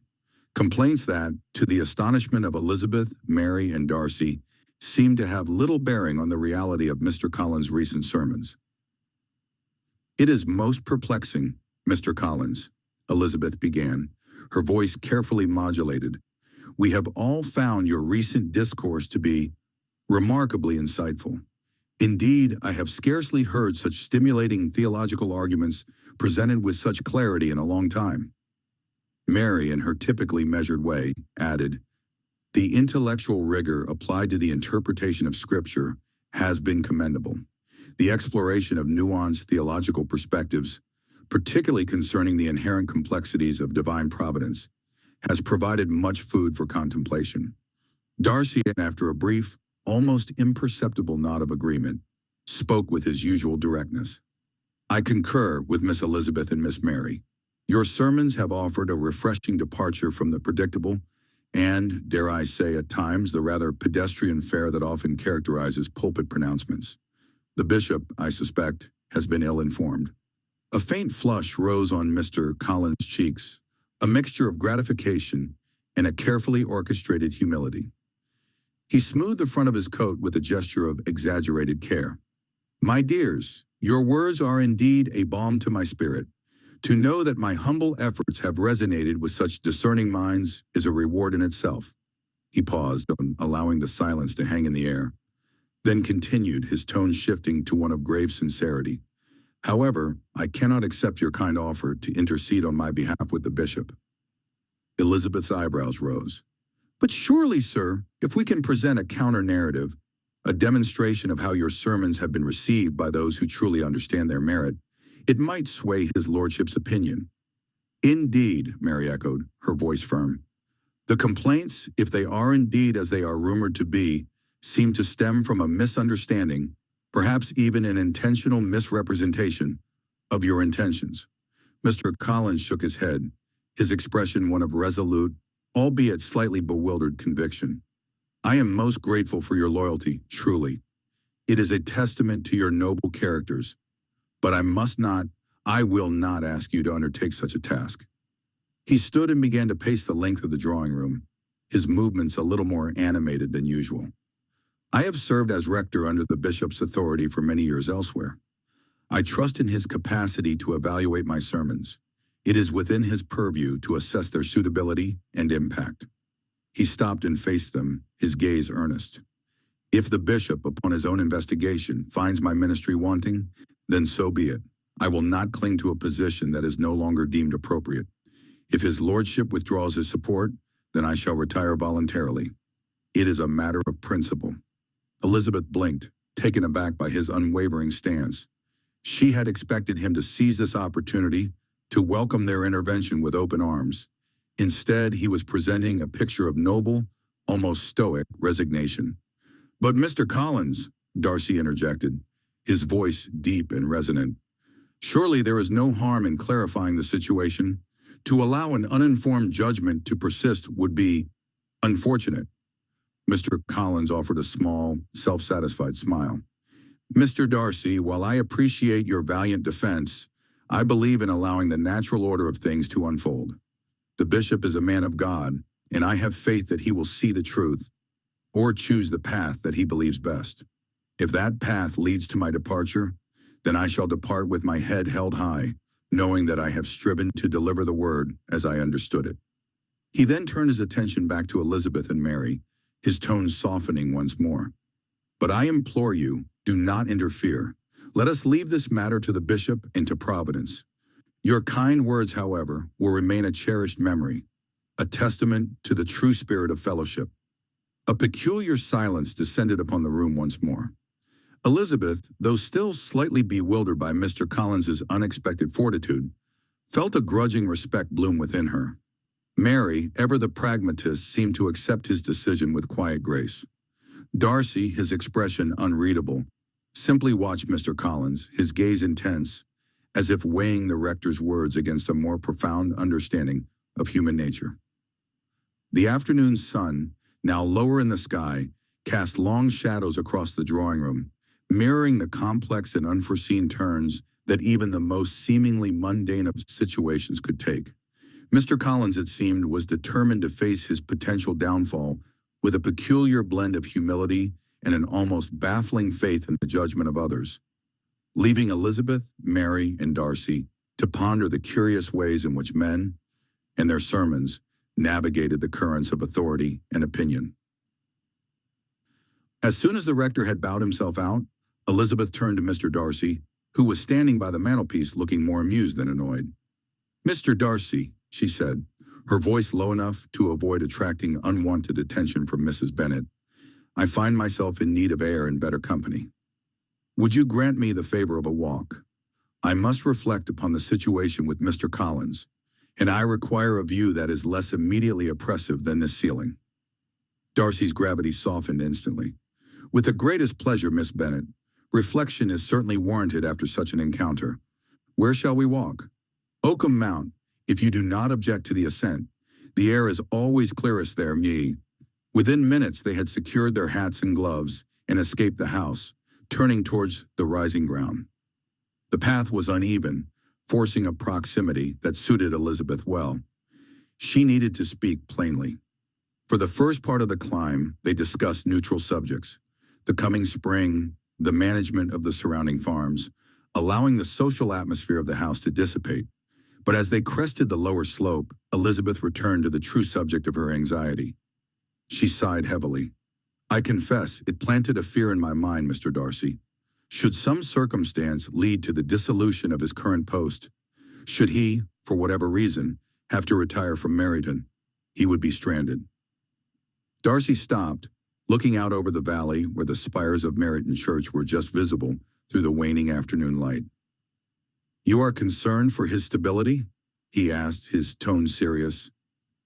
Complaints that, to the astonishment of Elizabeth, Mary, and Darcy, seemed to have little bearing on the reality of Mr. Collins' recent sermons. "It is most perplexing, Mr. Collins," Elizabeth began, her voice carefully modulated. "We have all found your recent discourse to be remarkably insightful. Indeed, I have scarcely heard such stimulating theological arguments presented with such clarity in a long time." Mary, in her typically measured way, added, "The intellectual rigor applied to the interpretation of Scripture has been commendable. The exploration of nuanced theological perspectives, particularly concerning the inherent complexities of divine providence, has provided much food for contemplation." Darcy, after a brief, almost imperceptible nod of agreement, spoke with his usual directness. "I concur with Miss Elizabeth and Miss Mary. Your sermons have offered a refreshing departure from the predictable and, dare I say at times, the rather pedestrian fare that often characterizes pulpit pronouncements. The bishop, I suspect, has been ill-informed." A faint flush rose on Mr. Collins' cheeks, a mixture of gratification and a carefully orchestrated humility. He smoothed the front of his coat with a gesture of exaggerated care. "My dears, your words are indeed a balm to my spirit. To know that my humble efforts have resonated with such discerning minds is a reward in itself." He paused, allowing the silence to hang in the air, then continued, his tone shifting to one of grave sincerity. "However, I cannot accept your kind offer to intercede on my behalf with the bishop." Elizabeth's eyebrows rose. "But surely, sir, if we can present a counter-narrative, a demonstration of how your sermons have been received by those who truly understand their merit, it might sway his lordship's opinion." "Indeed," Mary echoed, her voice firm. "The complaints, if they are indeed as they are rumored to be, seem to stem from a misunderstanding, perhaps even an intentional misrepresentation, of your intentions." Mr. Collins shook his head, his expression one of resolute, albeit slightly bewildered conviction. "I am most grateful for your loyalty, truly. It is a testament to your noble characters. But I I will not ask you to undertake such a task." He stood and began to pace the length of the drawing room, his movements a little more animated than usual. "I have served as rector under the bishop's authority for many years elsewhere. I trust in his capacity to evaluate my sermons. It is within his purview to assess their suitability and impact." He stopped and faced them, his gaze earnest. "If the bishop, upon his own investigation, finds my ministry wanting, then so be it. I will not cling to a position that is no longer deemed appropriate. If his lordship withdraws his support, then I shall retire voluntarily. It is a matter of principle." Elizabeth blinked, taken aback by his unwavering stance. She had expected him to seize this opportunity, to welcome their intervention with open arms. Instead, he was presenting a picture of noble, almost stoic, resignation. "But Mr. Collins," Darcy interjected, his voice deep and resonant, "surely there is no harm in clarifying the situation. To allow an uninformed judgment to persist would be unfortunate." Mr. Collins offered a small, self-satisfied smile. "Mr. Darcy, while I appreciate your valiant defense, I believe in allowing the natural order of things to unfold. The bishop is a man of God, and I have faith that he will see the truth, or choose the path that he believes best. If that path leads to my departure, then I shall depart with my head held high, knowing that I have striven to deliver the word as I understood it." He then turned his attention back to Elizabeth and Mary, his tone softening once more. "But I implore you, do not interfere. Let us leave this matter to the bishop and to Providence. Your kind words, however, will remain a cherished memory, a testament to the true spirit of fellowship." A peculiar silence descended upon the room once more. Elizabeth, though still slightly bewildered by Mr. Collins's unexpected fortitude, felt a grudging respect bloom within her. Mary, ever the pragmatist, seemed to accept his decision with quiet grace. Darcy, his expression unreadable, simply watched Mr. Collins, his gaze intense, as if weighing the rector's words against a more profound understanding of human nature. The afternoon sun, now lower in the sky, cast long shadows across the drawing room, mirroring the complex and unforeseen turns that even the most seemingly mundane of situations could take. Mr. Collins, it seemed, was determined to face his potential downfall with a peculiar blend of humility and an almost baffling faith in the judgment of others, leaving Elizabeth, Mary, and Darcy to ponder the curious ways in which men, and their sermons, navigated the currents of authority and opinion. As soon as the rector had bowed himself out, Elizabeth turned to Mr. Darcy, who was standing by the mantelpiece looking more amused than annoyed. "Mr. Darcy," she said, her voice low enough to avoid attracting unwanted attention from Mrs. Bennet, "I find myself in need of air and better company. Would you grant me the favor of a walk? I must reflect upon the situation with Mr. Collins, and I require a view that is less immediately oppressive than this ceiling." Darcy's gravity softened instantly. "With the greatest pleasure, Miss Bennet. Reflection is certainly warranted after such an encounter. Where shall we walk?" "Oakham Mount, if you do not object to the ascent. The air is always clearest there, me." Within minutes they had secured their hats and gloves and escaped the house, turning towards the rising ground. The path was uneven, forcing a proximity that suited Elizabeth well. She needed to speak plainly. For the first part of the climb, they discussed neutral subjects: the coming spring, the management of the surrounding farms, allowing the social atmosphere of the house to dissipate. But as they crested the lower slope, Elizabeth returned to the true subject of her anxiety. She sighed heavily. "I confess, it planted a fear in my mind, Mr. Darcy. Should some circumstance lead to the dissolution of his current post, should he, for whatever reason, have to retire from Meryton, he would be stranded." Darcy stopped, looking out over the valley where the spires of Meryton Church were just visible through the waning afternoon light. "You are concerned for his stability?" he asked, his tone serious,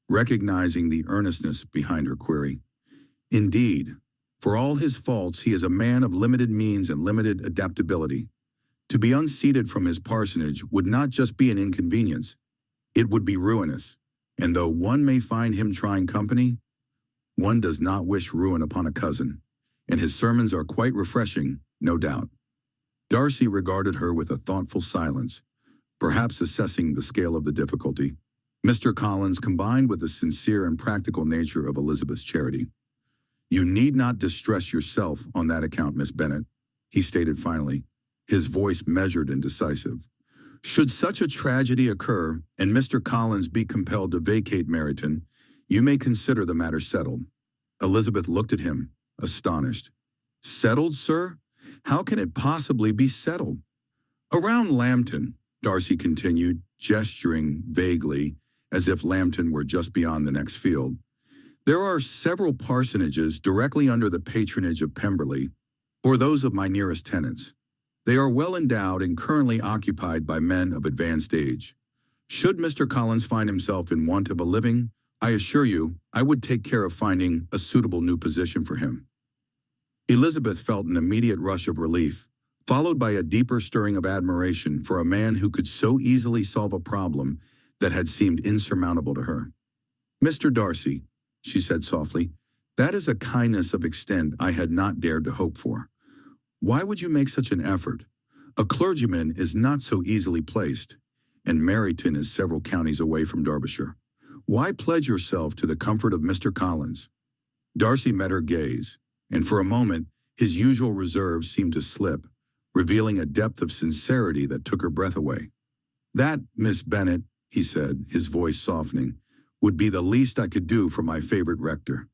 recognizing the earnestness behind her query. "Indeed, for all his faults, he is a man of limited means and limited adaptability. To be unseated from his parsonage would not just be an inconvenience, it would be ruinous, and though one may find him trying company, one does not wish ruin upon a cousin, and his sermons are quite refreshing, no doubt." Darcy regarded her with a thoughtful silence, perhaps assessing the scale of the difficulty. Mr. Collins combined with the sincere and practical nature of Elizabeth's charity. "You need not distress yourself on that account, Miss Bennet," he stated finally, his voice measured and decisive. "Should such a tragedy occur and Mr. Collins be compelled to vacate Meryton, you may consider the matter settled." Elizabeth looked at him, astonished. "Settled, sir? How can it possibly be settled?" "Around Lambton," Darcy continued, gesturing vaguely as if Lambton were just beyond the next field, "there are several parsonages directly under the patronage of Pemberley, or those of my nearest tenants. They are well endowed and currently occupied by men of advanced age. Should Mr. Collins find himself in want of a living, I assure you I would take care of finding a suitable new position for him." Elizabeth felt an immediate rush of relief, followed by a deeper stirring of admiration for a man who could so easily solve a problem that had seemed insurmountable to her. "Mr. Darcy," she said softly, "that is a kindness of extent I had not dared to hope for. Why would you make such an effort? A clergyman is not so easily placed, and Meryton is several counties away from Derbyshire. Why pledge yourself to the comfort of Mr. Collins?" Darcy met her gaze, and for a moment his usual reserve seemed to slip, revealing a depth of sincerity that took her breath away. "That, Miss Bennet," he said, his voice softening, "would be the least I could do for my favorite rector.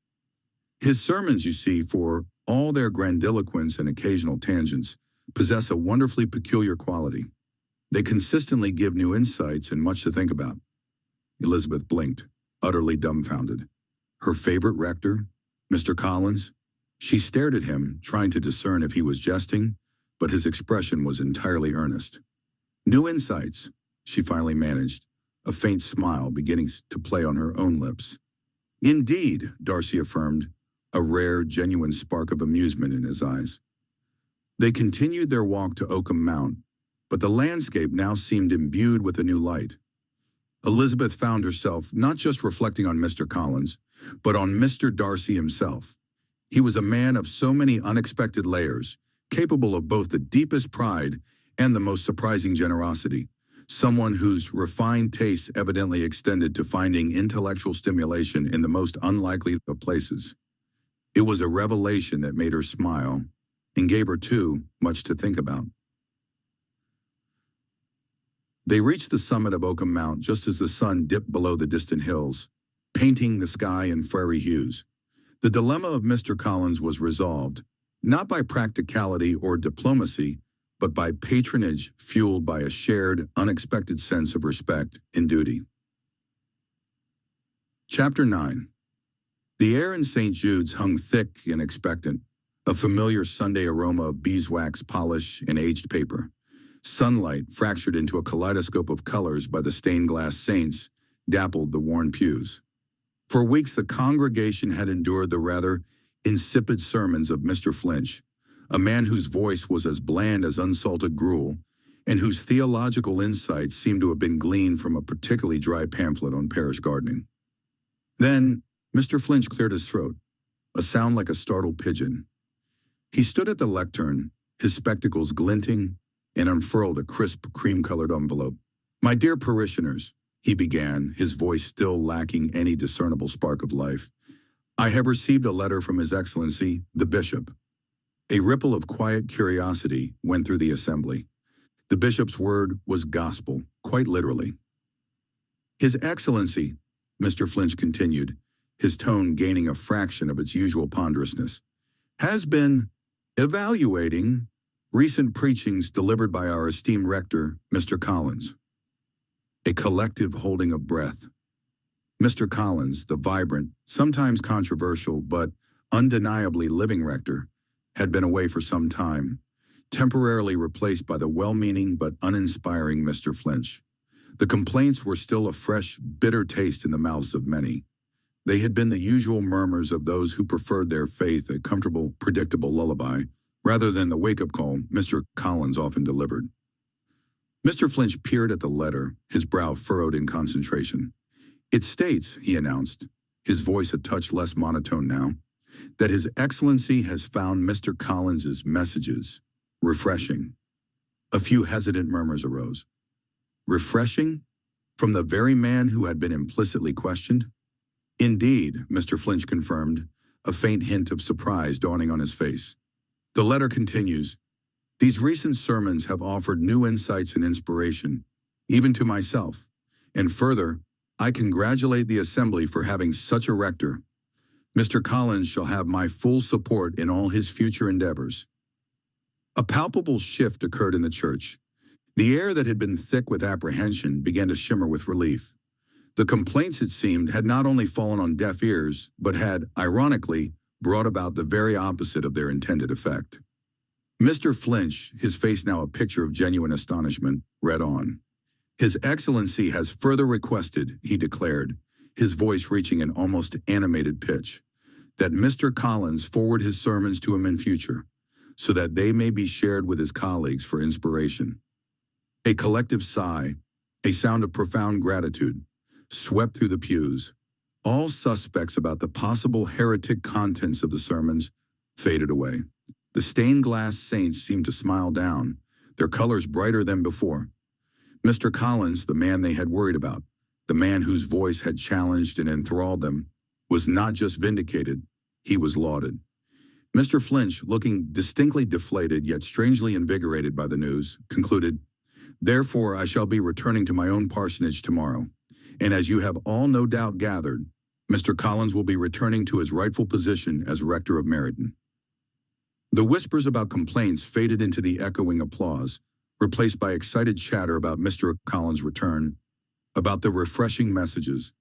His sermons, you see, for all their grandiloquence and occasional tangents, possess a wonderfully peculiar quality. They consistently give new insights and much to think about." Elizabeth blinked, utterly dumbfounded. Her favorite rector? Mr. Collins? She stared at him, trying to discern if he was jesting, but his expression was entirely earnest. "New insights," she finally managed, a faint smile beginning to play on her own lips. "Indeed," Darcy affirmed, a rare, genuine spark of amusement in his eyes. They continued their walk to Oakham Mount, but the landscape now seemed imbued with a new light. Elizabeth found herself not just reflecting on Mr. Collins, but on Mr. Darcy himself. He was a man of so many unexpected layers, capable of both the deepest pride and the most surprising generosity, someone whose refined tastes evidently extended to finding intellectual stimulation in the most unlikely of places. It was a revelation that made her smile, and gave her, too, much to think about. They reached the summit of Oakham Mount just as the sun dipped below the distant hills, painting the sky in fiery hues. The dilemma of Mr. Collins was resolved, not by practicality or diplomacy, but by patronage fueled by a shared, unexpected sense of respect and duty. Chapter 9. The air in St. Jude's hung thick and expectant, a familiar Sunday aroma of beeswax polish and aged paper. Sunlight, fractured into a kaleidoscope of colors by the stained glass saints, dappled the worn pews. For weeks the congregation had endured the rather insipid sermons of Mr. Flinch, a man whose voice was as bland as unsalted gruel, and whose theological insights seemed to have been gleaned from a particularly dry pamphlet on parish gardening. Then Mr. Flinch cleared his throat, a sound like a startled pigeon. He stood at the lectern, his spectacles glinting, and unfurled a crisp, cream-colored envelope. "My dear parishioners," he began, his voice still lacking any discernible spark of life, "I have received a letter from His Excellency, the Bishop." A ripple of quiet curiosity went through the assembly. The bishop's word was gospel, quite literally. "His Excellency," Mr. Flinch continued, his tone gaining a fraction of its usual ponderousness, "has been evaluating recent preachings delivered by our esteemed rector, Mr. Collins." A collective holding of breath. Mr. Collins, the vibrant, sometimes controversial, but undeniably living rector, had been away for some time, temporarily replaced by the well-meaning but uninspiring Mr. Flinch. The complaints were still a fresh, bitter taste in the mouths of many. They had been the usual murmurs of those who preferred their faith a comfortable, predictable lullaby, rather than the wake-up call Mr. Collins often delivered. Mr. Flinch peered at the letter, his brow furrowed in concentration. "It states," he announced, his voice a touch less monotone now, "that His Excellency has found Mr. Collins's messages refreshing." A few hesitant murmurs arose. Refreshing? From the very man who had been implicitly questioned? Indeed, Mr. Flinch confirmed, a faint hint of surprise dawning on his face. The letter continues, "These recent sermons have offered new insights and inspiration, even to myself. And further, I congratulate the Assembly for having such a rector. Mr. Collins shall have my full support in all his future endeavors." A palpable shift occurred in the church. The air that had been thick with apprehension began to shimmer with relief. The complaints, it seemed, had not only fallen on deaf ears, but had, ironically, brought about the very opposite of their intended effect. Mr. Flinch, his face now a picture of genuine astonishment, read on. "His Excellency has further requested," he declared, his voice reaching an almost animated pitch, "that Mr. Collins forward his sermons to him in future, so that they may be shared with his colleagues for inspiration." A collective sigh, a sound of profound gratitude, swept through the pews. All suspects about the possible heretic contents of the sermons faded away. The stained glass saints seemed to smile down, their colors brighter than before. Mr. Collins, the man they had worried about, the man whose voice had challenged and enthralled them, was not just vindicated, he was lauded. Mr. Flinch, looking distinctly deflated yet strangely invigorated by the news, concluded, "Therefore I shall be returning to my own parsonage tomorrow, and as you have all no doubt gathered, Mr. Collins will be returning to his rightful position as rector of Meryton." The whispers about complaints faded into the echoing applause, replaced by excited chatter about Mr. Collins' return, about the refreshing messages,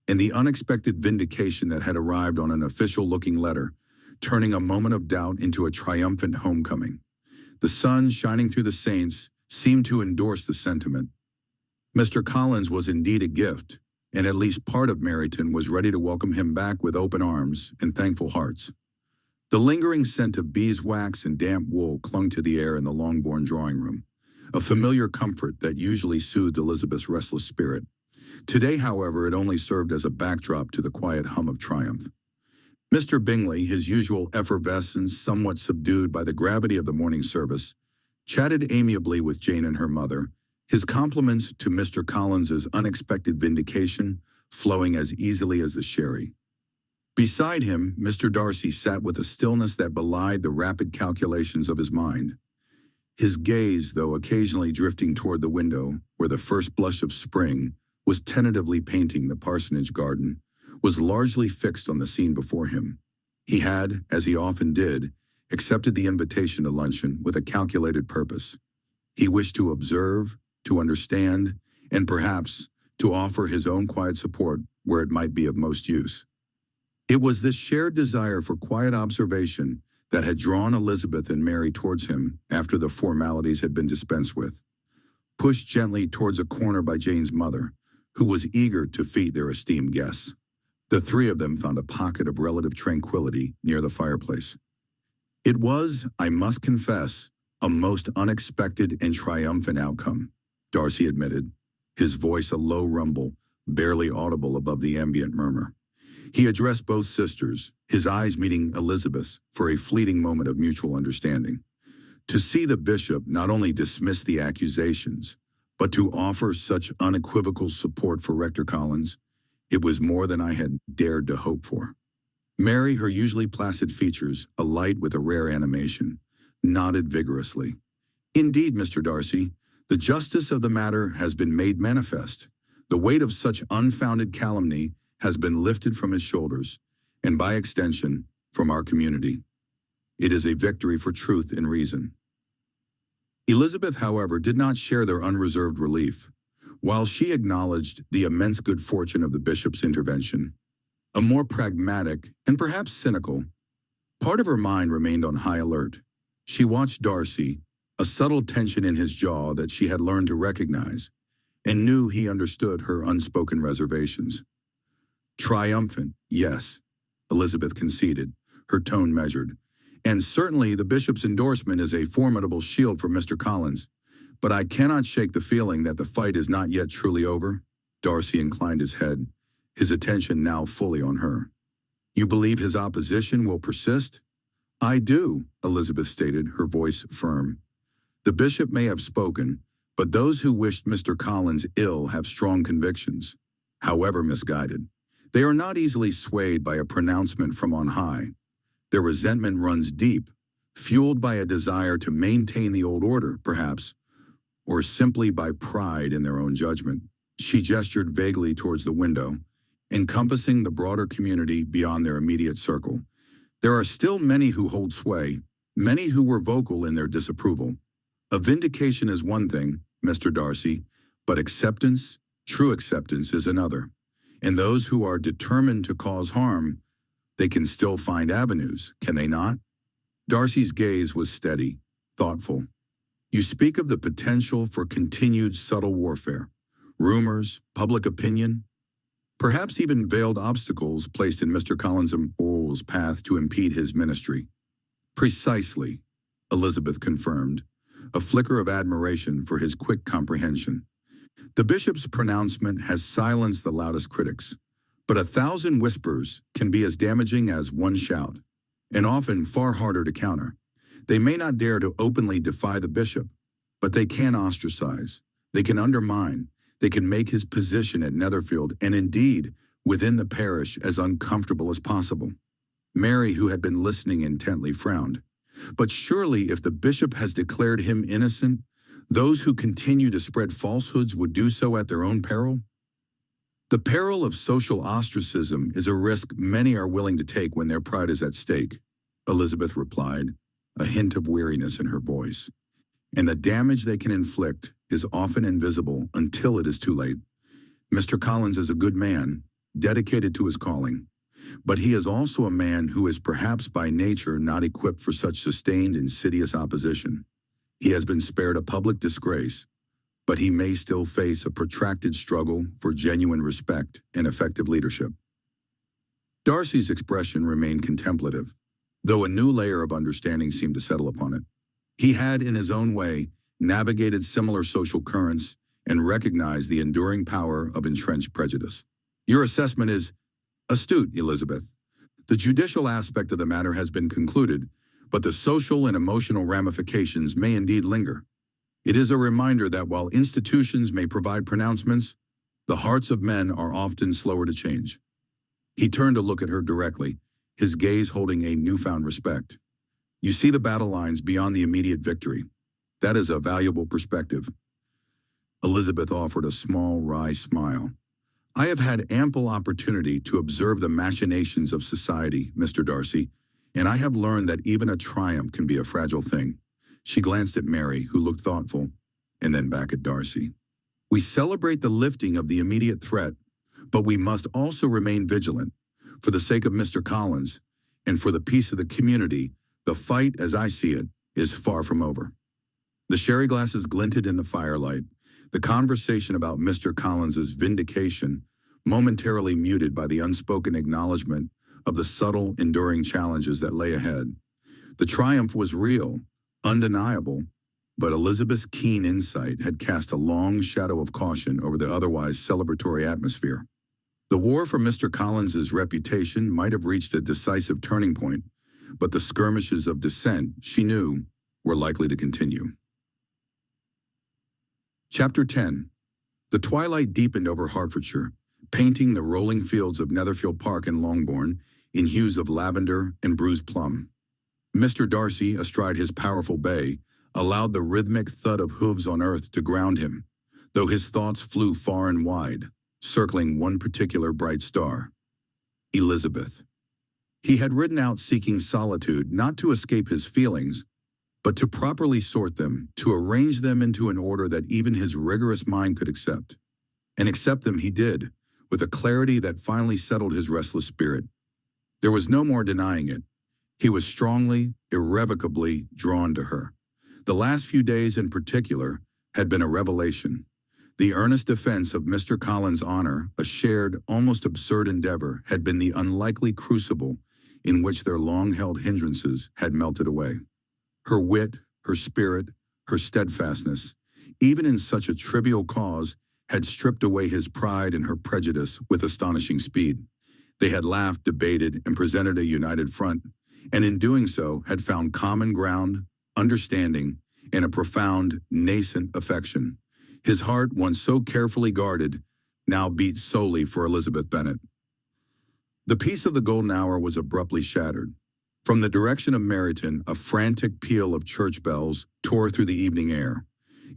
and the unexpected vindication that had arrived on an official-looking letter, turning a moment of doubt into a triumphant homecoming. The sun shining through the saints seemed to endorse the sentiment. Mr. Collins was indeed a gift, and at least part of Meryton was ready to welcome him back with open arms and thankful hearts. The lingering scent of beeswax and damp wool clung to the air in the Longbourn drawing room, a familiar comfort that usually soothed Elizabeth's restless spirit. Today, however, it only served as a backdrop to the quiet hum of triumph. Mr. Bingley, his usual effervescence somewhat subdued by the gravity of the morning service, chatted amiably with Jane and her mother, his compliments to Mr. Collins's unexpected vindication flowing as easily as the sherry. Beside him, Mr. Darcy sat with a stillness that belied the rapid calculations of his mind. His gaze, though occasionally drifting toward the window, where the first blush of spring was tentatively painting the parsonage garden, was largely fixed on the scene before him. He had, as he often did, accepted the invitation to luncheon with a calculated purpose. He wished to observe, to understand, and perhaps to offer his own quiet support where it might be of most use. It was this shared desire for quiet observation that had drawn Elizabeth and Mary towards him after the formalities had been dispensed with. Pushed gently towards a corner by Jane's mother, who was eager to feed their esteemed guests, the three of them found a pocket of relative tranquility near the fireplace. It was, I must confess, a most unexpected and triumphant outcome, Darcy admitted, his voice a low rumble, barely audible above the ambient murmur. He addressed both sisters, his eyes meeting Elizabeth's for a fleeting moment of mutual understanding. To see the bishop not only dismiss the accusations, but to offer such unequivocal support for Rector Collins, it was more than I had dared to hope for. Mary, her usually placid features alight with a rare animation, nodded vigorously. "Indeed, Mr. Darcy, the justice of the matter has been made manifest. The weight of such unfounded calumny has been lifted from his shoulders, and by extension, from our community. It is a victory for truth and reason." Elizabeth, however, did not share their unreserved relief. While she acknowledged the immense good fortune of the bishop's intervention, a more pragmatic and perhaps cynical part of her mind remained on high alert. She watched Darcy, a subtle tension in his jaw that she had learned to recognize, and knew he understood her unspoken reservations. "Triumphant, yes," Elizabeth conceded, her tone measured. "And certainly the bishop's endorsement is a formidable shield for Mr. Collins. But I cannot shake the feeling that the fight is not yet truly over." Darcy inclined his head, his attention now fully on her. "You believe his opposition will persist?" "I do," Elizabeth stated, her voice firm. "The bishop may have spoken, But those who wished Mr. Collins ill have strong convictions, however misguided. They are not easily swayed by a pronouncement from on high. Their resentment runs deep, fueled by a desire to maintain the old order, perhaps, or simply by pride in their own judgment. She gestured vaguely towards the window, encompassing the broader community beyond their immediate circle. There are still many who hold sway, many who were vocal in their disapproval. A vindication is one thing, Mr. Darcy, but acceptance, true acceptance, is another. And those who are determined to cause harm, they can still find avenues, can they not? Darcy's gaze was steady, thoughtful. You speak of the potential for continued subtle warfare, rumors, public opinion, perhaps even veiled obstacles placed in Mr. Collins's path to impede his ministry. Precisely, Elizabeth confirmed, a flicker of admiration for his quick comprehension. The bishop's pronouncement has silenced the loudest critics, but 1,000 whispers can be as damaging as one shout, and often far harder to counter. They may not dare to openly defy the bishop, but they can ostracize, they can undermine, they can make his position at Netherfield, and indeed within the parish, as uncomfortable as possible. Mary, who had been listening intently, frowned. But surely if the bishop has declared him innocent, those who continue to spread falsehoods would do so at their own peril? The peril of social ostracism is a risk many are willing to take when their pride is at stake, Elizabeth replied, a hint of weariness in her voice. And the damage they can inflict is often invisible until it is too late. Mr. Collins is a good man, dedicated to his calling, but he is also a man who is perhaps by nature not equipped for such sustained, insidious opposition. He has been spared a public disgrace, but he may still face a protracted struggle for genuine respect and effective leadership. Darcy's expression remained contemplative, though a new layer of understanding seemed to settle upon it. He had, in his own way, navigated similar social currents and recognized the enduring power of entrenched prejudice. Your assessment is astute, Elizabeth. The judicial aspect of the matter has been concluded, but the social and emotional ramifications may indeed linger. It is a reminder that while institutions may provide pronouncements, the hearts of men are often slower to change. He turned to look at her directly, his gaze holding a newfound respect. You see the battle lines beyond the immediate victory. That is a valuable perspective. Elizabeth offered a small, wry smile. I have had ample opportunity to observe the machinations of society, Mr. Darcy, and I have learned that even a triumph can be a fragile thing. She glanced at Mary, who looked thoughtful, and then back at Darcy. We celebrate the lifting of the immediate threat, but we must also remain vigilant. For the sake of Mr. Collins, and for the peace of the community, the fight, as I see it, is far from over. The sherry glasses glinted in the firelight, the conversation about Mr. Collins's vindication momentarily muted by the unspoken acknowledgement of the subtle, enduring challenges that lay ahead. The triumph was real, undeniable, but Elizabeth's keen insight had cast a long shadow of caution over the otherwise celebratory atmosphere. The war for Mr. Collins's reputation might have reached a decisive turning point, but the skirmishes of dissent, she knew, were likely to continue. Chapter 10. The twilight deepened over Hertfordshire, painting the rolling fields of Netherfield Park and Longbourn in hues of lavender and bruised plum. Mr. Darcy, astride his powerful bay, allowed the rhythmic thud of hooves on earth to ground him, though his thoughts flew far and wide, circling one particular bright star, Elizabeth. He had ridden out seeking solitude not to escape his feelings, but to properly sort them, to arrange them into an order that even his rigorous mind could accept. And accept them he did, with a clarity that finally settled his restless spirit. There was no more denying it. He was strongly, irrevocably drawn to her. The last few days in particular had been a revelation. The earnest defense of Mr. Collins' honor, a shared, almost absurd endeavor, had been the unlikely crucible in which their long-held hindrances had melted away. Her wit, her spirit, her steadfastness, even in such a trivial cause, had stripped away his pride and her prejudice with astonishing speed. They had laughed, debated, and presented a united front, and in doing so had found common ground, understanding, and a profound, nascent affection, His heart, once so carefully guarded, now beat solely for Elizabeth Bennet. The peace of the golden hour was abruptly shattered. From the direction of Meryton, a frantic peal of church bells tore through the evening air.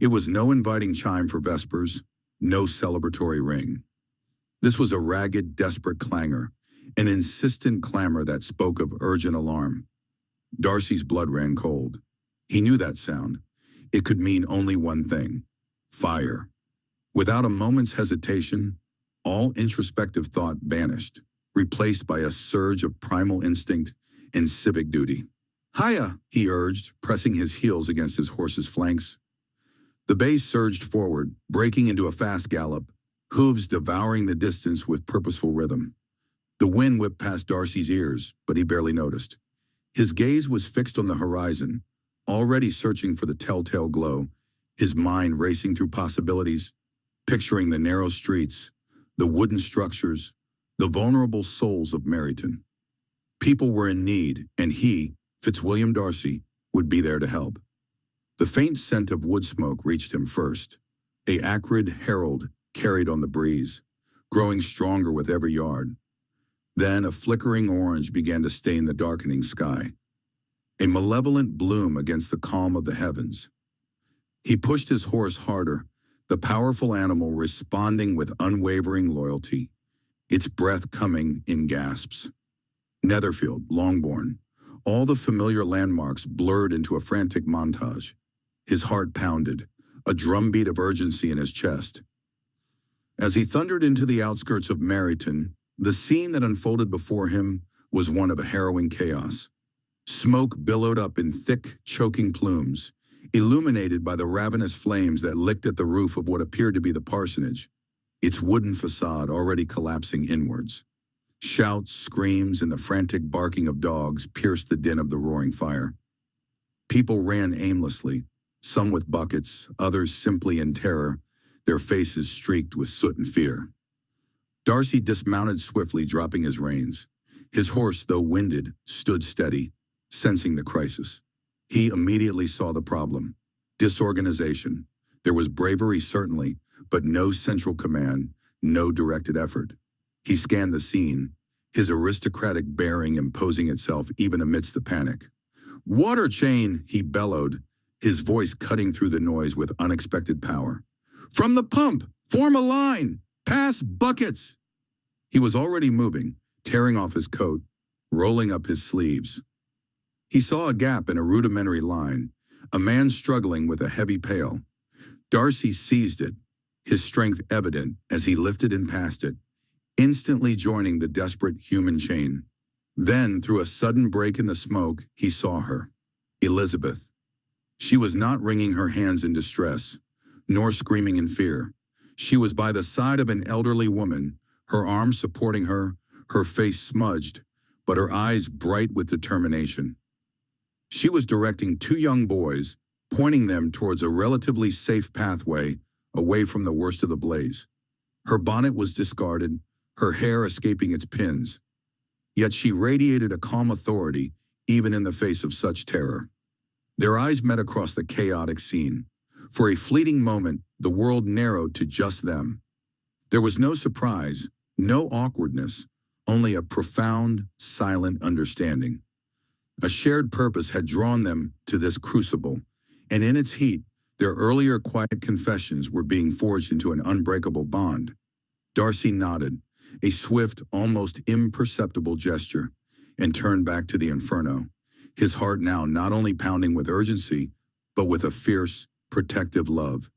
It was no inviting chime for vespers, no celebratory ring. This was a ragged, desperate clangor, an insistent clamor that spoke of urgent alarm. Darcy's blood ran cold. He knew that sound. It could mean only one thing: fire. Without a moment's hesitation, all introspective thought vanished, replaced by a surge of primal instinct and civic duty. "Hiya!" he urged, pressing his heels against his horse's flanks. The bay surged forward, breaking into a fast gallop, hooves devouring the distance with purposeful rhythm. The wind whipped past Darcy's ears, but he barely noticed. His gaze was fixed on the horizon, already searching for the telltale glow, his mind racing through possibilities, picturing the narrow streets, the wooden structures, the vulnerable souls of Meryton. People were in need, and he, Fitzwilliam Darcy, would be there to help. The faint scent of wood smoke reached him first, a acrid herald carried on the breeze, growing stronger with every yard. Then a flickering orange began to stain the darkening sky, a malevolent bloom against the calm of the heavens. He pushed his horse harder, the powerful animal responding with unwavering loyalty, its breath coming in gasps. Netherfield, Longbourn, all the familiar landmarks blurred into a frantic montage. His heart pounded, a drumbeat of urgency in his chest. As he thundered into the outskirts of Meryton, the scene that unfolded before him was one of a harrowing chaos. Smoke billowed up in thick, choking plumes, illuminated by the ravenous flames that licked at the roof of what appeared to be the parsonage, its wooden facade already collapsing inwards. Shouts, screams, and the frantic barking of dogs pierced the din of the roaring fire. People ran aimlessly, some with buckets, others simply in terror, their faces streaked with soot and fear. Darcy dismounted swiftly, dropping his reins. His horse, though winded, stood steady, sensing the crisis. He immediately saw the problem: disorganization. There was bravery, certainly, but no central command, no directed effort. He scanned the scene, his aristocratic bearing imposing itself even amidst the panic. "Water chain!" he bellowed, his voice cutting through the noise with unexpected power. "From the pump! Form a line! Pass buckets!" He was already moving, tearing off his coat, rolling up his sleeves. He saw a gap in a rudimentary line, a man struggling with a heavy pail. Darcy seized it, his strength evident as he lifted and passed it, instantly joining the desperate human chain. Then, through a sudden break in the smoke, he saw her, Elizabeth. She was not wringing her hands in distress, nor screaming in fear. She was by the side of an elderly woman, her arms supporting her, her face smudged, but her eyes bright with determination. She was directing two young boys, pointing them towards a relatively safe pathway away from the worst of the blaze. Her bonnet was discarded, her hair escaping its pins. Yet she radiated a calm authority, even in the face of such terror. Their eyes met across the chaotic scene. For a fleeting moment, the world narrowed to just them. There was no surprise, no awkwardness, only a profound, silent understanding. A shared purpose had drawn them to this crucible, and in its heat, their earlier quiet confessions were being forged into an unbreakable bond. Darcy nodded, a swift, almost imperceptible gesture, and turned back to the inferno, his heart now not only pounding with urgency, but with a fierce, protective love.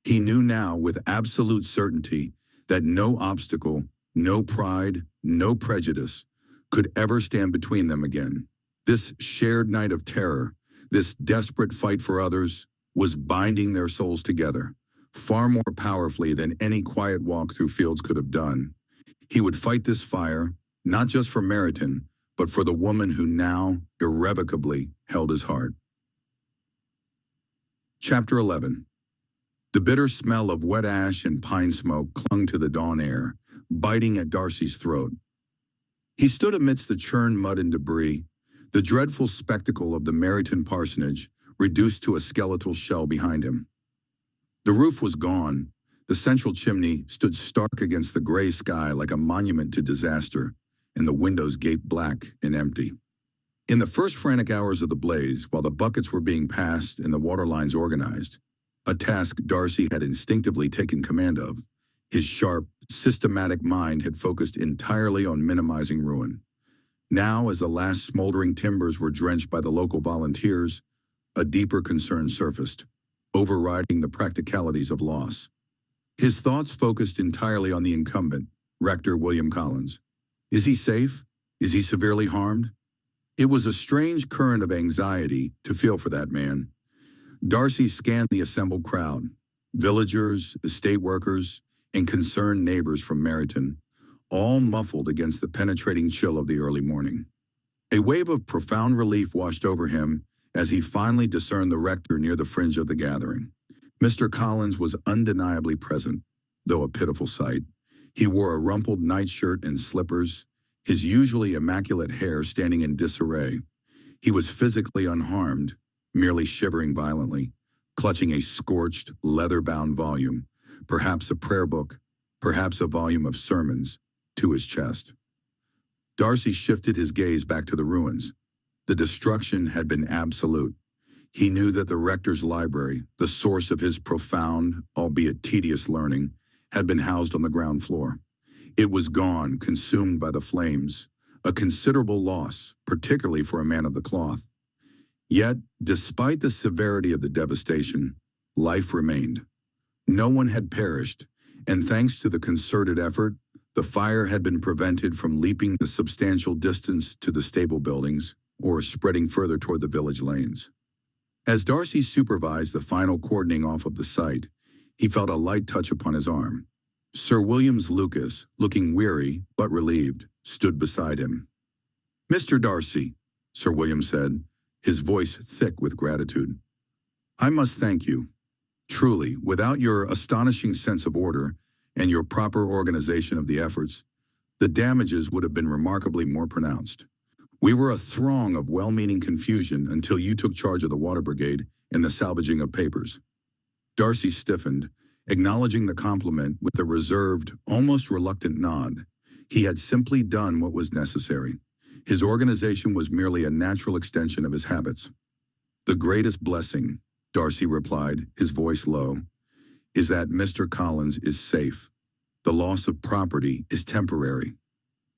He knew now with absolute certainty that no obstacle, no pride, no prejudice could ever stand between them again. This shared night of terror, this desperate fight for others, was binding their souls together, far more powerfully than any quiet walk through fields could have done. He would fight this fire, not just for Meryton, but for the woman who now irrevocably held his heart. Chapter 11. The bitter smell of wet ash and pine smoke clung to the dawn air, biting at Darcy's throat. He stood amidst the churned mud and debris, the dreadful spectacle of the Meryton parsonage reduced to a skeletal shell behind him. The roof was gone. The central chimney stood stark against the gray sky like a monument to disaster, and the windows gaped black and empty. In the first frantic hours of the blaze, while the buckets were being passed and the water lines organized, a task Darcy had instinctively taken command of, his sharp, systematic mind had focused entirely on minimizing ruin. Now, as the last smoldering timbers were drenched by the local volunteers, a deeper concern surfaced, overriding the practicalities of loss. His thoughts focused entirely on the incumbent, Rector William Collins. Is he safe? Is he severely harmed? It was a strange current of anxiety to feel for that man. Darcy scanned the assembled crowd, villagers, estate workers, and concerned neighbors from Meryton, all muffled against the penetrating chill of the early morning. A wave of profound relief washed over him as he finally discerned the rector near the fringe of the gathering. Mr. Collins was undeniably present, though a pitiful sight. He wore a rumpled nightshirt and slippers, his usually immaculate hair standing in disarray. He was physically unharmed, merely shivering violently, clutching a scorched, leather-bound volume, perhaps a prayer book, perhaps a volume of sermons, to his chest. Darcy shifted his gaze back to the ruins. The destruction had been absolute. He knew that the rector's library, the source of his profound, albeit tedious learning, had been housed on the ground floor. It was gone, consumed by the flames, a considerable loss, particularly for a man of the cloth. Yet, despite the severity of the devastation, life remained. No one had perished, and thanks to the concerted effort, the fire had been prevented from leaping the substantial distance to the stable buildings or spreading further toward the village lanes. As Darcy supervised the final cordoning off of the site, he felt a light touch upon his arm. Sir Williams Lucas, looking weary but relieved, stood beside him. "Mr. Darcy," Sir William said, his voice thick with gratitude, "I must thank you. Truly, without your astonishing sense of order and your proper organization of the efforts, the damages would have been remarkably more pronounced. We were a throng of well-meaning confusion until you took charge of the water brigade and the salvaging of papers." Darcy stiffened, acknowledging the compliment with a reserved, almost reluctant nod. He had simply done what was necessary. His organization was merely a natural extension of his habits. "The greatest blessing," Darcy replied, his voice low, "is that Mr. Collins is safe. The loss of property is temporary."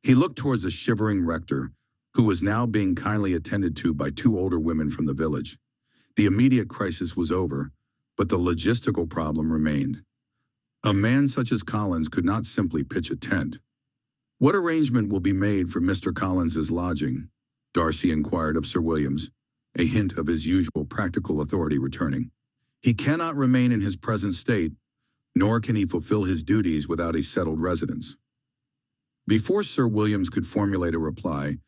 He looked towards the shivering rector, who was now being kindly attended to by two older women from the village. The immediate crisis was over, but the logistical problem remained. A man such as Collins could not simply pitch a tent. "What arrangement will be made for Mr. Collins's lodging?" Darcy inquired of Sir Williams, a hint of his usual practical authority returning. "He cannot remain in his present state, nor can he fulfill his duties without a settled residence." Before Sir Williams could formulate a reply,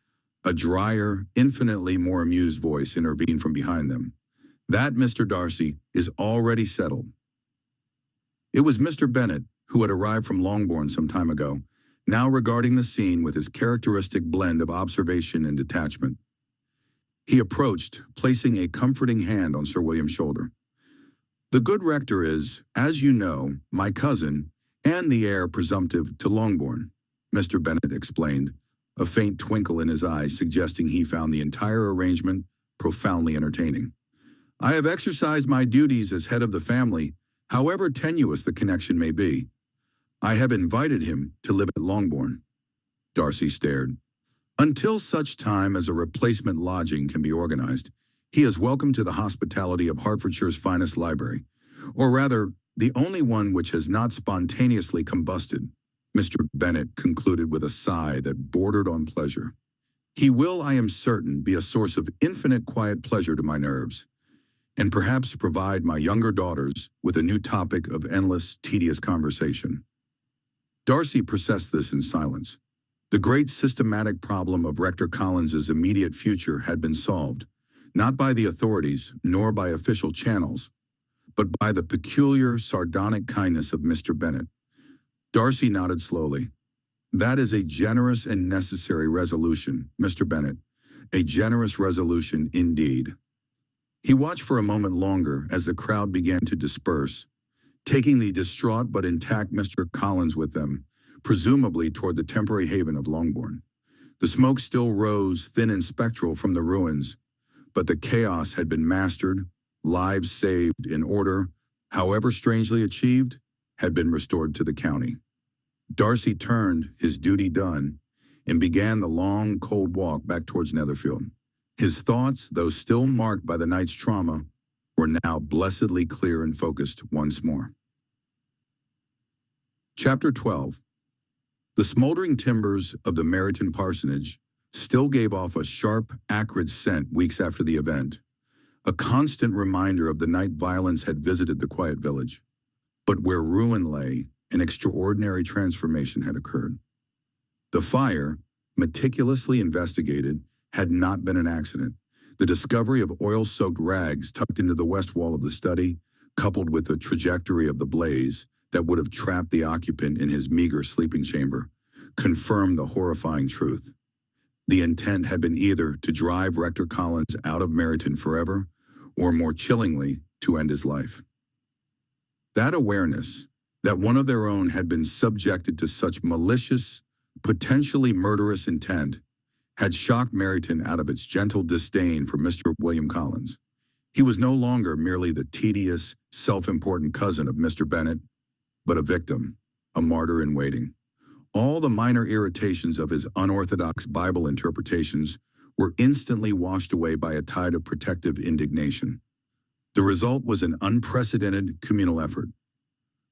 a drier, infinitely more amused voice intervened from behind them. "That, Mr. Darcy, is already settled." It was Mr. Bennet, who had arrived from Longbourn some time ago, now regarding the scene with his characteristic blend of observation and detachment. He approached, placing a comforting hand on Sir William's shoulder. "The good rector is, as you know, my cousin, and the heir presumptive to Longbourn," Mr. Bennet explained, a faint twinkle in his eye suggesting he found the entire arrangement profoundly entertaining. "I have exercised my duties as head of the family, however tenuous the connection may be. I have invited him to live at Longbourn." Darcy stared. "Until such time as a replacement lodging can be organized, he is welcome to the hospitality of Hertfordshire's finest library, or rather, the only one which has not spontaneously combusted," Mr. Bennet concluded with a sigh that bordered on pleasure. "He will, I am certain, be a source of infinite quiet pleasure to my nerves, and perhaps provide my younger daughters with a new topic of endless, tedious conversation." Darcy processed this in silence. The great systematic problem of Rector Collins's immediate future had been solved, not by the authorities nor by official channels, but by the peculiar, sardonic kindness of Mr. Bennet. Darcy nodded slowly. "That is a generous and necessary resolution, Mr. Bennet. A generous resolution indeed." He watched for a moment longer as the crowd began to disperse, taking the distraught but intact Mr. Collins with them, presumably toward the temporary haven of Longbourn. The smoke still rose, thin and spectral, from the ruins, but the chaos had been mastered, lives saved, in order, however strangely achieved, had been restored to the county. Darcy turned, his duty done, and began the long, cold walk back towards Netherfield. His thoughts, though still marked by the night's trauma, were now blessedly clear and focused once more. Chapter 12. The smoldering timbers of the Meryton parsonage still gave off a sharp, acrid scent weeks after the event, a constant reminder of the night violence had visited the quiet village. But where ruin lay, an extraordinary transformation had occurred. The fire, meticulously investigated, had not been an accident. The discovery of oil-soaked rags tucked into the west wall of the study, coupled with the trajectory of the blaze that would have trapped the occupant in his meager sleeping chamber, confirmed the horrifying truth. The intent had been either to drive Rector Collins out of Meryton forever, or more chillingly, to end his life. That awareness, that one of their own had been subjected to such malicious, potentially murderous intent, had shocked Meryton out of its gentle disdain for Mr. William Collins. He was no longer merely the tedious, self-important cousin of Mr. Bennet, but a victim, a martyr in waiting. All the minor irritations of his unorthodox Bible interpretations were instantly washed away by a tide of protective indignation. The result was an unprecedented communal effort.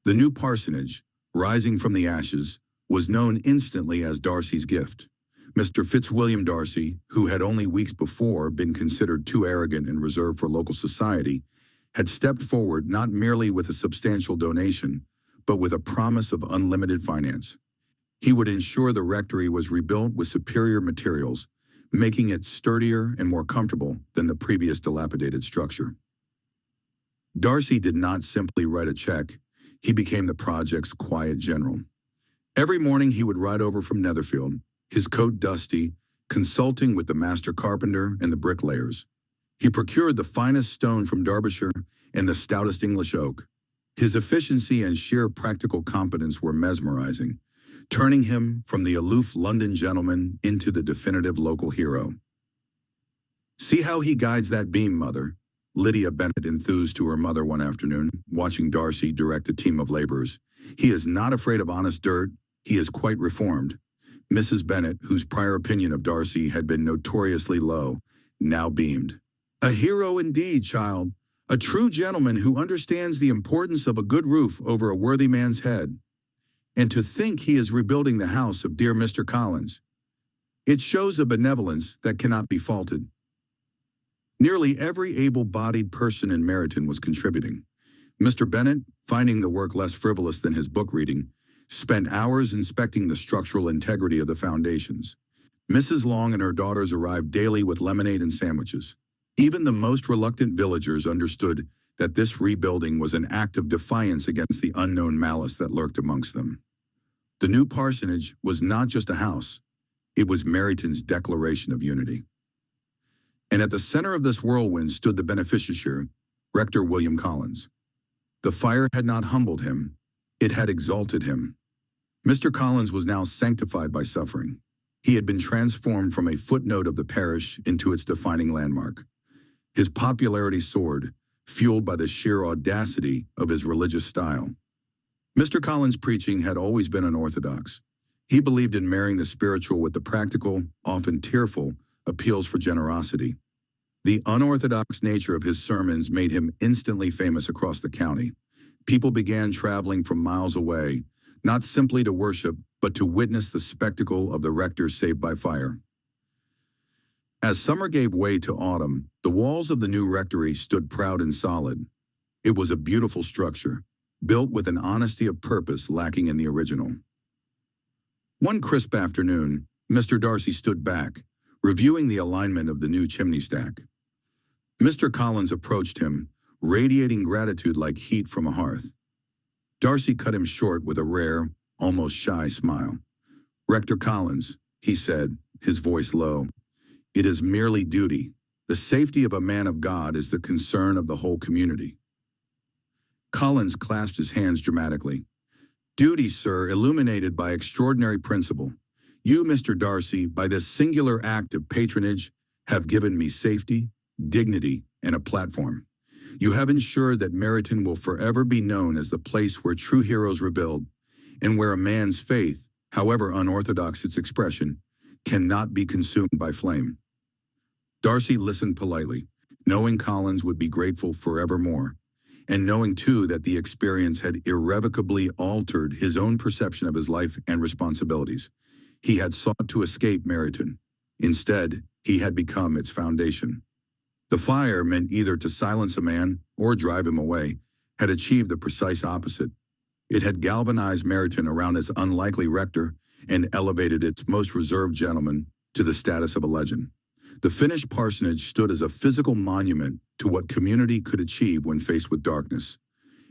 The new parsonage, rising from the ashes, was known instantly as Darcy's gift. Mr. Fitzwilliam Darcy, who had only weeks before been considered too arrogant and reserved for local society, had stepped forward not merely with a substantial donation, but with a promise of unlimited finance. He would ensure the rectory was rebuilt with superior materials, making it sturdier and more comfortable than the previous dilapidated structure. Darcy did not simply write a check, he became the project's quiet general. Every morning he would ride over from Netherfield, his coat dusty, consulting with the master carpenter and the bricklayers. He procured the finest stone from Derbyshire and the stoutest English oak. His efficiency and sheer practical competence were mesmerizing, turning him from the aloof London gentleman into the definitive local hero. "See how he guides that beam, Mother," Lydia Bennet enthused to her mother one afternoon, watching Darcy direct a team of laborers. "He is not afraid of honest dirt, he is quite reformed." Mrs. Bennet, whose prior opinion of Darcy had been notoriously low, now beamed. "A hero indeed, child. A true gentleman who understands the importance of a good roof over a worthy man's head. And to think he is rebuilding the house of dear Mr. Collins. It shows a benevolence that cannot be faulted." Nearly every able-bodied person in Meryton was contributing. Mr. Bennet, finding the work less frivolous than his book reading, spent hours inspecting the structural integrity of the foundations. Mrs. Long and her daughters arrived daily with lemonade and sandwiches. Even the most reluctant villagers understood that this rebuilding was an act of defiance against the unknown malice that lurked amongst them. The new parsonage was not just a house, it was Meryton's declaration of unity. And at the center of this whirlwind stood the beneficiary, Rector William Collins. The fire had not humbled him, it had exalted him. Mr. Collins was now sanctified by suffering. He had been transformed from a footnote of the parish into its defining landmark. His popularity soared, fueled by the sheer audacity of his religious style. Mr. Collins' preaching had always been unorthodox. He believed in marrying the spiritual with the practical, often tearful, appeals for generosity. The unorthodox nature of his sermons made him instantly famous across the county. People began traveling from miles away, not simply to worship, but to witness the spectacle of the rector saved by fire. As summer gave way to autumn, the walls of the new rectory stood proud and solid. It was a beautiful structure, built with an honesty of purpose lacking in the original. One crisp afternoon, Mr. Darcy stood back, reviewing the alignment of the new chimney stack. Mr. Collins approached him, radiating gratitude like heat from a hearth. Darcy cut him short with a rare, almost shy smile. "Rector Collins," he said, his voice low, "it is merely duty. The safety of a man of God is the concern of the whole community." Collins clasped his hands dramatically. Duty, sir, illuminated by extraordinary principle. You, Mr. Darcy, by this singular act of patronage, have given me safety, dignity, and a platform. You have ensured that Meryton will forever be known as the place where true heroes rebuild, and where a man's faith, however unorthodox its expression, cannot be consumed by flame. Darcy listened politely, knowing Collins would be grateful forevermore, and knowing too that the experience had irrevocably altered his own perception of his life and responsibilities. He had sought to escape Meryton. Instead, he had become its foundation. The fire, meant either to silence a man or drive him away, had achieved the precise opposite. It had galvanized Meryton around its unlikely rector and elevated its most reserved gentleman to the status of a legend. The finished parsonage stood as a physical monument to what community could achieve when faced with darkness.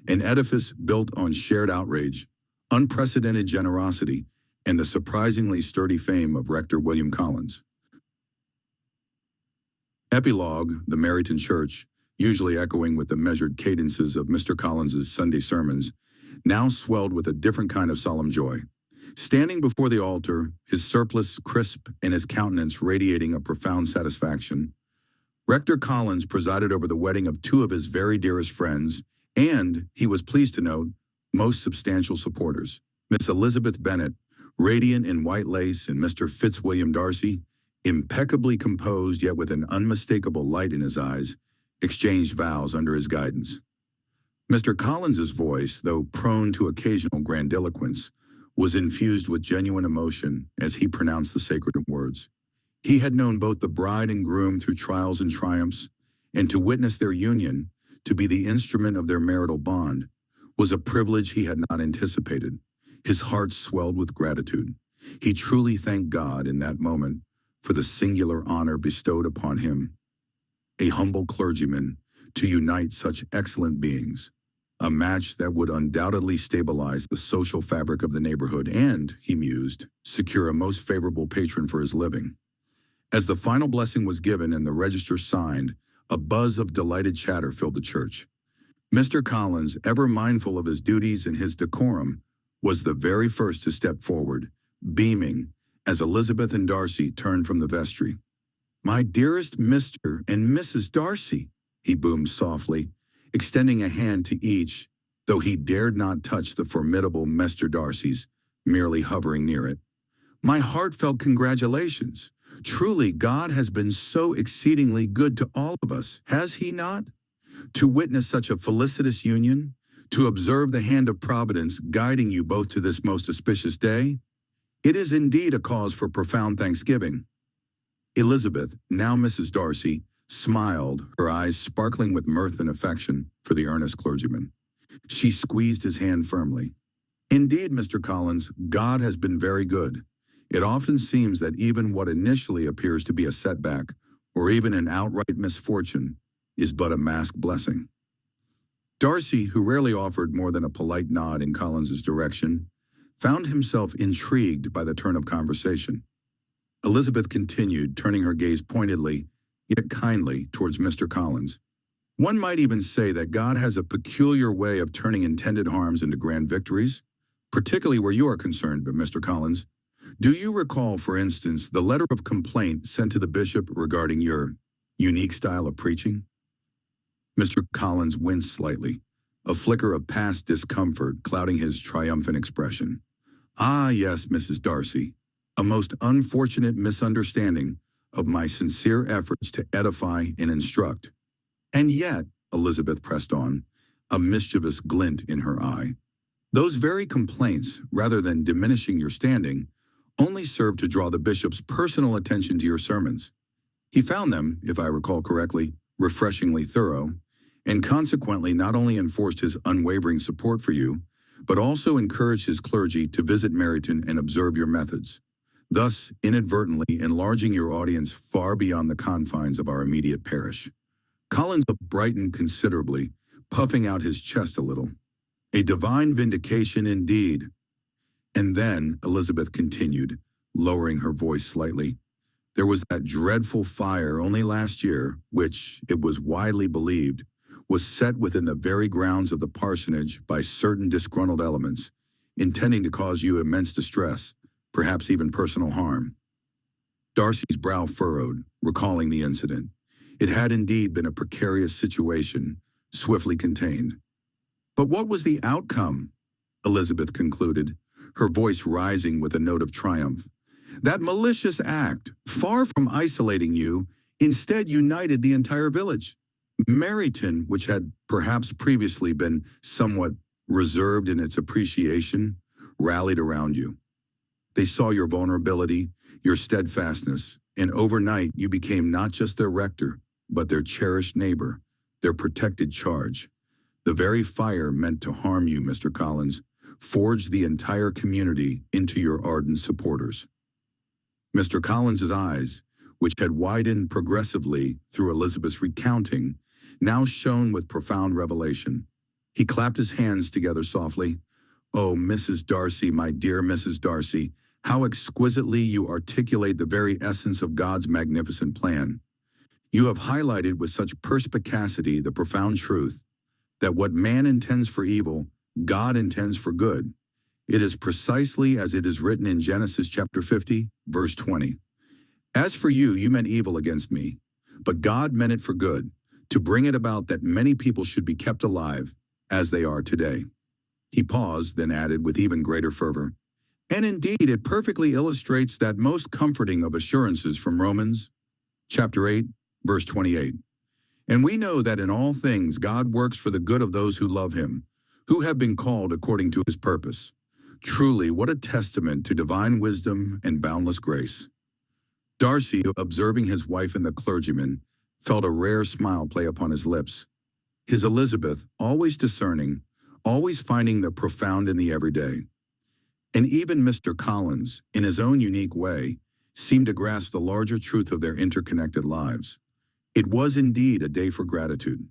An edifice built on shared outrage, unprecedented generosity, and the surprisingly sturdy fame of Rector William Collins. Epilogue, the Meryton Church, usually echoing with the measured cadences of Mr. Collins's Sunday sermons, now swelled with a different kind of solemn joy. Standing before the altar, his surplice crisp and his countenance radiating a profound satisfaction, Rector Collins presided over the wedding of two of his very dearest friends, and, he was pleased to note, most substantial supporters. Miss Elizabeth Bennet, radiant in white lace, and Mr. Fitzwilliam Darcy, impeccably composed yet with an unmistakable light in his eyes, exchanged vows under his guidance. Mr. Collins's voice, though prone to occasional grandiloquence, was infused with genuine emotion as he pronounced the sacred words. He had known both the bride and groom through trials and triumphs, and to witness their union, to be the instrument of their marital bond, was a privilege he had not anticipated. His heart swelled with gratitude. He truly thanked God in that moment for the singular honor bestowed upon him, a humble clergyman, to unite such excellent beings, a match that would undoubtedly stabilize the social fabric of the neighborhood and, he mused, secure a most favorable patron for his living. As the final blessing was given and the register signed, a buzz of delighted chatter filled the church. Mr. Collins, ever mindful of his duties and his decorum, was the very first to step forward, beaming, as Elizabeth and Darcy turned from the vestry. "My dearest Mr. and Mrs. Darcy," he boomed softly, extending a hand to each, though he dared not touch the formidable Mr. Darcy's, merely hovering near it. "My heartfelt congratulations. Truly, God has been so exceedingly good to all of us, has he not? To witness such a felicitous union, to observe the hand of Providence guiding you both to this most auspicious day, it is indeed a cause for profound thanksgiving." Elizabeth, now Mrs. Darcy, smiled, her eyes sparkling with mirth and affection for the earnest clergyman. She squeezed his hand firmly. "Indeed, Mr. Collins, God has been very good. It often seems that even what initially appears to be a setback, or even an outright misfortune, is but a masked blessing." Darcy, who rarely offered more than a polite nod in Collins's direction, found himself intrigued by the turn of conversation. Elizabeth continued, turning her gaze pointedly, yet kindly, towards Mr. Collins. "One might even say that God has a peculiar way of turning intended harms into grand victories, particularly where you are concerned, but Mr. Collins. Do you recall, for instance, the letter of complaint sent to the bishop regarding your unique style of preaching?" Mr. Collins winced slightly, a flicker of past discomfort clouding his triumphant expression. "Ah, yes, Mrs. Darcy, a most unfortunate misunderstanding of my sincere efforts to edify and instruct." "And yet," Elizabeth pressed on, a mischievous glint in her eye, "those very complaints, rather than diminishing your standing, only served to draw the bishop's personal attention to your sermons. He found them, if I recall correctly, refreshingly thorough, and consequently not only enforced his unwavering support for you, but also encouraged his clergy to visit Meryton and observe your methods, thus inadvertently enlarging your audience far beyond the confines of our immediate parish." Collins brightened considerably, puffing out his chest a little. "A divine vindication indeed." And then, Elizabeth continued, lowering her voice slightly, "there was that dreadful fire only last year, which, it was widely believed, was set within the very grounds of the parsonage by certain disgruntled elements, intending to cause you immense distress, perhaps even personal harm. Darcy's brow furrowed, recalling the incident. It had indeed been a precarious situation, swiftly contained. But what was the outcome? Elizabeth concluded, her voice rising with a note of triumph. That malicious act, far from isolating you, instead united the entire village. Meryton, which had perhaps previously been somewhat reserved in its appreciation, rallied around you. They saw your vulnerability, your steadfastness, and overnight you became not just their rector, but their cherished neighbor, their protected charge. The very fire meant to harm you, Mr. Collins, forged the entire community into your ardent supporters. Mr. Collins's eyes, which had widened progressively through Elizabeth's recounting, now shone with profound revelation. He clapped his hands together softly. Oh, Mrs. Darcy, my dear Mrs. Darcy, how exquisitely you articulate the very essence of God's magnificent plan. You have highlighted with such perspicacity the profound truth that what man intends for evil, God intends for good. It is precisely as it is written in Genesis chapter 50, verse 20. As for you, you meant evil against me, but God meant it for good, to bring it about that many people should be kept alive, as they are today. He paused, then added with even greater fervor, and indeed it perfectly illustrates that most comforting of assurances from Romans chapter 8, verse 28. And we know that in all things God works for the good of those who love him, who have been called according to his purpose. Truly, what a testament to divine wisdom and boundless grace. Darcy, observing his wife and the clergyman, felt a rare smile play upon his lips. His Elizabeth, always discerning, always finding the profound in the everyday. And even Mr. Collins, in his own unique way, seemed to grasp the larger truth of their interconnected lives. It was indeed a day for gratitude.